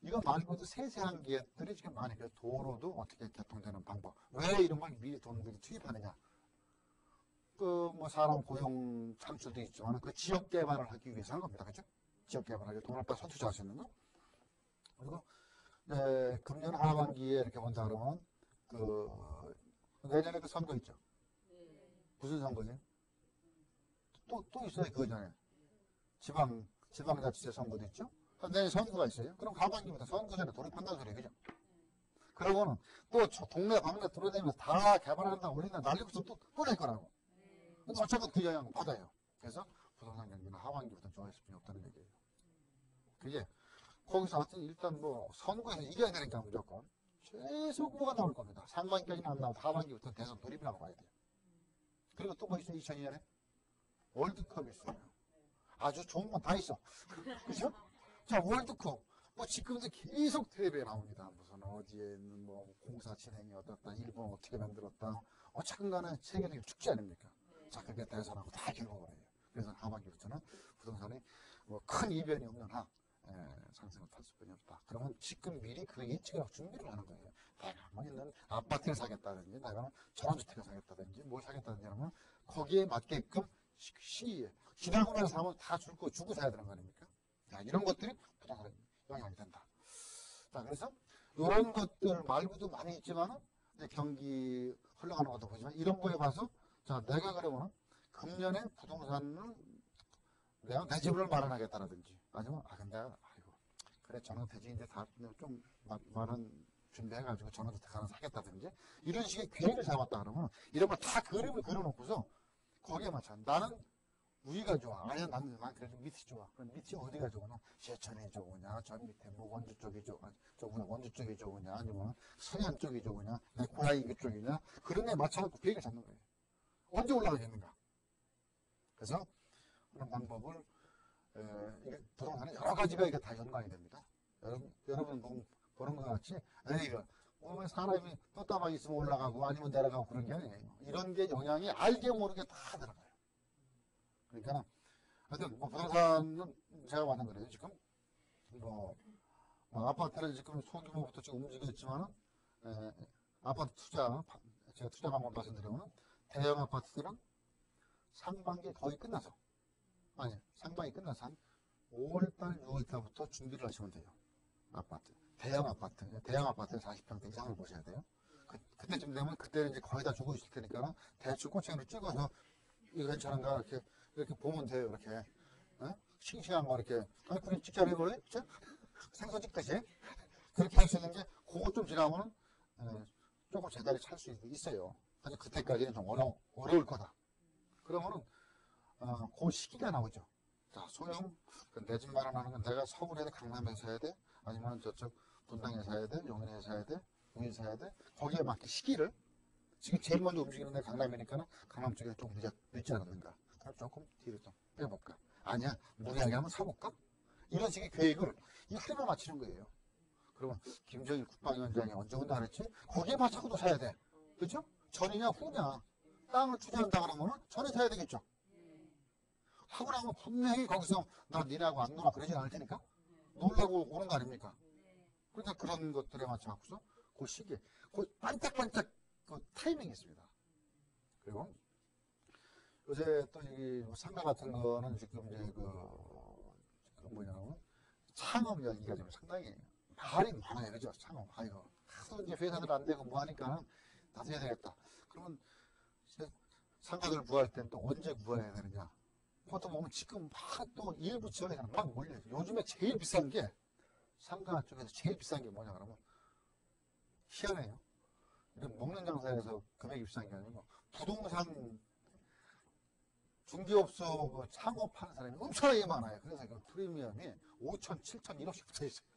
이거 말고도 세세한 기업들이 지금 많이 그래서 도로도 어떻게 개통되는 방법 왜 이런 걸 미리 돈들이 투입하느냐 그 뭐 사람 고용 창출도 있지만 그 지역 개발을 하기 위해서 하는 겁니다. 그죠? 지역 개발하기 돈을 빨리 선투자할 수 있는 거. 그리고 금년 하반기에 이렇게 본다 그러면 그 내년에 그 선거 있죠. 무슨 선거지? 또 있어요. 그거 전에 지방자치제 선거도 있죠. 내년 선거가 있어요. 그럼 하반기부터 선거 전에 돌입한다는 소리예요. 그죠? 그러고는 또 동네 방네 돌아다니면서 다 개발한다 올린다 난리부터 또 낼 거라고. 근데 어차피 그 영향을 받아요. 그래서 부동산 경기는 하반기부터 좋아질 수밖에 없다는 얘기예요. 그게 거기서 하여튼 일단 뭐 선거에서 이겨야 되니까 무조건 최소 후보가 나올 겁니다. 상반기까지는 안 나오고 하반기부터 대선 돌입이라고 봐야 돼요. 그리고 또 뭐 있어요? 2002년에 월드컵이 있어요. 아주 좋은 건 다 있어. 그죠? 자, 월드컵. 뭐 지금도 계속 텔레비에 나옵니다. 무슨 어디에 있는 뭐 공사 진행이 어떻다, 일본 어떻게 만들었다. 어쨌든 간에 세계적인 축제 아닙니까? 자, 그게 대선하고 다 결합을 해요. 그래서 하반기부터는 부동산에 뭐 큰 이변이 없는 한 상승을 탈 수밖에 없다. 그러면 지금 미리 그 예측을 하고 준비를 하는 거예요. 내가 뭐 있는 아파트를 사겠다든지, 내가 전원주택을 사겠다든지, 뭘 사겠다든지 하면 거기에 맞게끔 시기에 지나고 나서 사면 다 줄 거 주고 사야 되는 거 아닙니까? 자, 이런 것들이 부동산에 영향이 된다. 자, 그래서 이런 것들 말고도 많이 있지만은 경기 흘러가는 것도 보지만 이런 거에 봐서 자, 내가 그러면 금년에 부동산을 내가 내 집을 마련하겠다라든지 아니면 근데 아이고 그래 전원주택이 이제 다 좀 많은 준비해가지고 전원주택 하나 사겠다든지 이런 식의 계획을 잡았다 그러면 이런 걸 다 그림을 그려놓고서 거기에 맞춰 나는 위가 좋아. 아니야, 난 그래도 밑이 좋아. 그럼 밑이 어디가 좋으냐? 제천이 좋으냐? 저 밑에 뭐 원주 쪽이 좋으냐? 원주 쪽이 좋으냐? 아니면 서해안 쪽이 좋으냐? 내 고향이 그쪽이냐? 그런 데 맞춰갖고 계획을 잡는 거예요. 언제 올라가겠는가? 그래서 그런 방법을, 이게 부동산은 여러 가지가 이게 다 연관이 됩니다. 여러분 보는 것 같이, 뭐 사람이 떴다만 있으면 올라가고 아니면 내려가고 그런 게 아니에요. 이런 게 영향이 알게 모르게 다 들어가요. 그러니까 하여튼 뭐 부동산은 제가 봤는 거래요. 지금 뭐 아파트를 지금 소규모부터 지금 움직이고 있지만은 아파트 투자 제가 투자 방법 말씀드리면 대형 아파트들은 상반기 거의 끝나서 상반기 끝나서 한 5월달 6월달부터 준비를 하시면 돼요. 아파트 대형 아파트 40평대 이상을 보셔야 돼요. 그때쯤 되면 그때는 이제 거의 다 주고 있을 테니까 대충 꼬챙이로 찍어서 이거 괜찮은가? 이렇게 보면 돼요. 이렇게. 어? 싱싱한 거 이렇게. 그냥 찍자로 해볼래? 그쵸? 생선 찍듯이. 그렇게 할 수 있는 게, 그거 좀 지나면은, 조금 제자리 찰 수 있어요. 하지만 그때까지는 좀 어려울 거다. 그러면은, 그 시기가 나오죠. 자, 소형, 내 집 마련하는 건 내가 서울에 강남에서 해야 돼? 아니면 저쪽 분당에서 해야 돼? 용인에서 해야 돼? 용인에서 해야 돼? 거기에 맞게 시기를, 지금 제일 먼저 움직이는 데 강남이니까는 강남 쪽에 좀 늦지 않았는가? 그럼 조금 뒤로 좀 빼볼까? 아니야, 무리하게 한번 사볼까? 이런 식의 계획을 이 하루에 맞추는 거예요. 그러면 김정일 국방위원장이 언제 온다 그랬지? 거기에 맞춰서도 사야 돼. 그죠? 전이냐 후냐. 땅을 투자한다 그러면 전에 사야 되겠죠. 하고 나면 분명히 거기서 나 니네하고 안 놀아 그러진 않을 테니까 놀라고 오는 거 아닙니까? 그러니까 그런 것들에 맞춰갖고서 그 시기에 그 반짝반짝 그 타이밍이 있습니다. 그리고 요새 또 이 상가 같은 거는 지금 이제 그 뭐냐면 창업 이야기가 지금 상당히 말이 많아요. 그죠? 창업. 아이고 하도 이제 회사들 안 되고 뭐 하니까 나도 해야 되겠다. 그러면 상가들 구할 땐 또 언제 구해야 되느냐? 그것도 보면 지금 막 또 일부 지역에서는 막 몰려요. 요즘에 제일 비싼 게 상가 쪽에서 제일 비싼 게 뭐냐 그러면 희한해요. 이런 먹는 장사에서 금액이 비싼 게 아니고 부동산 중개업소 그 창업하는 사람이 엄청나게 많아요. 그래서 그 프리미엄이 5천, 7천, 1억씩 붙어 있어요.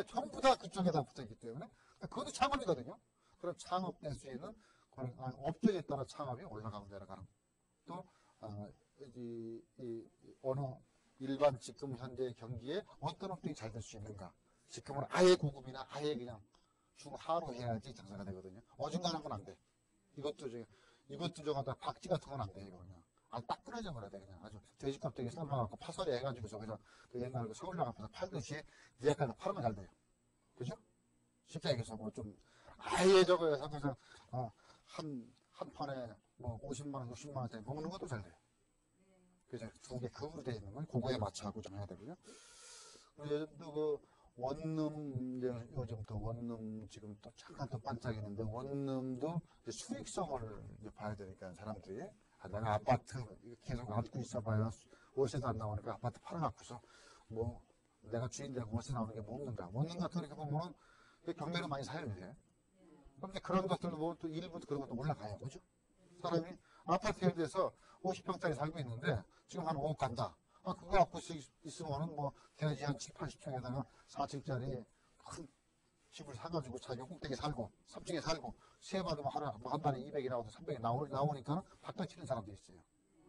전부 다 그쪽에다 붙어 있기 때문에 그것도 창업이거든요. 그럼 창업될 수 있는 업종에 따라 창업이 올라가고 내려가는 또 어느 일반 지금 현재 경기에 어떤 업종이 잘 될 수 있는가. 지금은 아예 고급이나 아예 그냥 중하로 해야지 장사가 되거든요. 어중간한 건 안 돼. 이것도 저거 다 박쥐 같은 건 안 돼. 이거 그냥 딱 끊어져 버려야 돼. 그냥 아주 돼지 껍데기 삶아갖고 파설이 해가지고 저기서 그 옛날 그 서울역 앞에서 팔듯이 예약해서 팔으면 잘 돼요. 그죠? 쉽게 얘기해서 뭐 좀 아예 저거에서 그래서 한 판에 뭐 50만 원, 60만 원짜리 먹는 것도 잘 돼요. 그래서 두 개 급으로 되어 있는 건 그거에 맞춰갖고 좀 해야 되고요. 요즘도 그 원룸, 요즘 또 원룸 지금 또 잠깐 또 반짝이는데 원룸도 수익성을 봐야 되니까 사람들이 내가 아파트 계속 갖고 있어봐야 월세도 안 나오니까 아파트 팔아갖고서 뭐 내가 주인 되고 월세 나오는 게 뭐 없는가. 원룸 같은 거 이렇게 보면은 경매로 많이 사요 이제. 그런데 그런 것들도 뭐 또 일부도 그런 것도 올라가요. 그죠? 사람이 아파트에 대해서 50평짜리 살고 있는데 지금 한 5억 간다. 그거 갖고 있으면은 뭐 대지 한 7, 80평에다가 4층짜리 큰 집을 사가지고 자기 꼭대기 살고 3층에 살고 세 받으면 한 달에 200이 나오고 300이 나오니까 바닥 치는 사람도 있어요.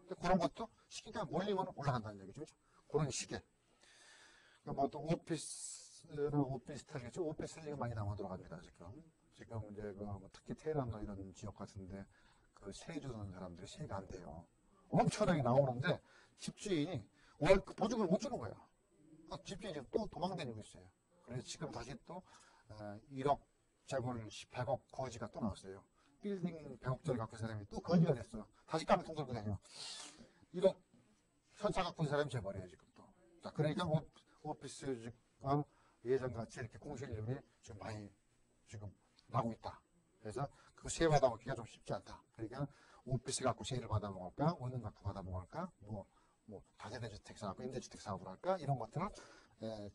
근데 그런 것도 시기가 몰리면 올라간다는 얘기죠. 그렇죠? 그런 시기. 그러니까 뭐 또 오피스텔이죠. 오피스텔이 많이 나와 들어갑니다. 지금 이제 특히 테헤란도 이런 지역 같은데 그 세 주는 사람들이 세가 안 돼요. 엄청나게 나오는데 집주인이 보증을 못 주는 거야. 집주인이 지금 또 도망다니고 있어요. 그래서 지금 다시 또 1억 재벌 100억 거지가 또 나왔어요. 빌딩 100억짜리 갖고 있는 사람이 또 거지가 됐어. 다시 깡통 들고 다녀. 1억 현사 갖고 있는 사람이 재벌이에요 지금 또. 자, 그러니까 오피스 예전같이 이렇게 공실률이 지금 많이 지금 나고 있다. 그래서 그 세일 받아먹기가 좀 쉽지 않다. 그러니까 오피스 갖고 세일을 받아먹을까, 원룸 갖고 받아먹을까, 뭐 다세대 주택 사고 임대주택 사업을 할까 이런 것들을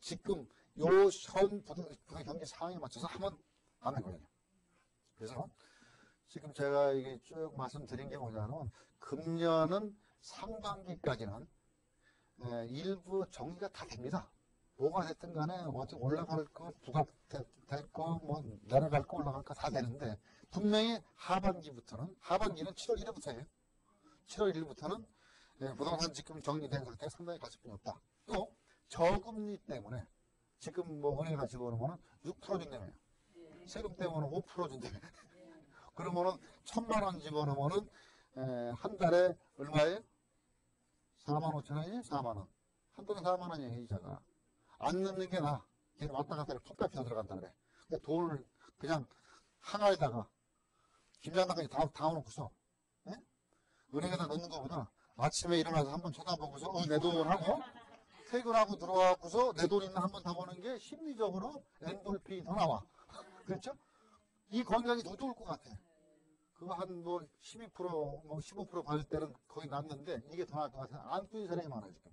지금 현 부동 경기 상황에 맞춰서 하면 안 되거든요. 그래서 지금 제가 이게 쭉 말씀드린 게 뭐냐면 금년은 상반기까지는 일부 정리가 다 됩니다. 뭐가 됐든 간에 어떻게 올라갈 거, 부각될 거, 뭐 내려갈 거, 올라갈 거 다 되는데 분명히 하반기는 7월 1일부터예요. 7월 1일부터는 부동산 지금 정리된 상태에 상당히 갈 수뿐이 없다. 또 저금리 때문에 지금 뭐 은행에다 집어넣으면 6% 준다며요. 세금 때문에 5% 준다며. 그러면은 1,000만 원 집어넣으면은 한 달에 얼마예요? 45,000원이에요? 4만 원. 한 달에 4만 원이에요, 이자가. 안 넣는 게 나아. 걔는 왔다 갔다 컵값이 들어간다 그래. 근데 돈을 그냥 항아리다가 김장당까지 다 넣고서 은행에다 넣는 것보다 아침에 일어나서 한번 쳐다보고서 내 돈 하고 퇴근하고 들어와고서 내 돈 있나 한번 다 보는 게 심리적으로 엔돌핀이 더 나와. 그렇죠? 이 건강이 더 좋을 것 같아. 그거 한 뭐 12%, 뭐 15% 받을 때는 거의 났는데 이게 더 나을 것 같아서 안 뿌린 사람이 많아요, 지금.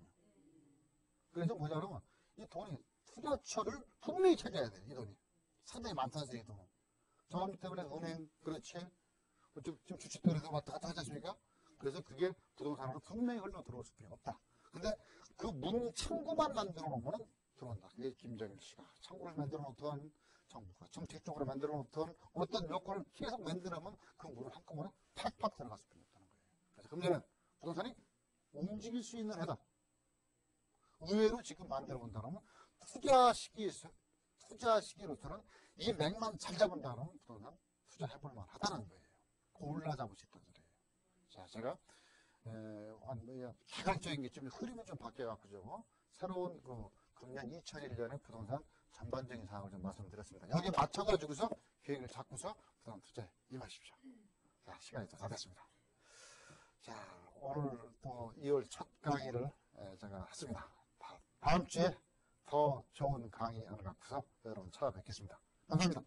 그래서 뭐냐 그러면 이 돈이 투자처를 분명히 찾아야 돼, 이 돈이. 상당히 많다는 이 돈은. 저항 때문에 은행, 그렇지. 지금 주식들에서 왔다 갔다 하지 않습니까? 그래서 그게 부동산으로 분명히 흘러 들어올 수밖에 없다. 근데 그 문 창구만 만들어 놓으면 들어온다. 그게 김정일 씨가 창구를 만들어 놓던 정부가 정책적으로 만들어 놓던 어떤 요건을 계속 만들어면 그 문을 한꺼번에 팍팍 들어갈 수밖에 없다는 거예요. 그래서 금년은 부동산이 움직일 수 있는 해다. 의외로 지금 만들어 본다면 투자 시기로서는 이 맥만 잘 잡은다면 부동산 투자해볼 만하다는 거예요. 골라 잡을 수 있다는 소리예요. 자, 제가 개괄적인 게 좀 흐름이 좀 바뀌어갖고 좀 새로운 그 금년 2001년의 부동산 전반적인 사항을 좀 말씀드렸습니다. 여기에 맞춰가지고서 계획을 잡고서 부동산 투자에 임하십시오. 자, 시간이 다 됐습니다. 자, 오늘 또 2월 첫 강의를 제가 했습니다. 다음 주에 더 좋은 강의 하나 갖고서 여러분 찾아뵙겠습니다. 감사합니다.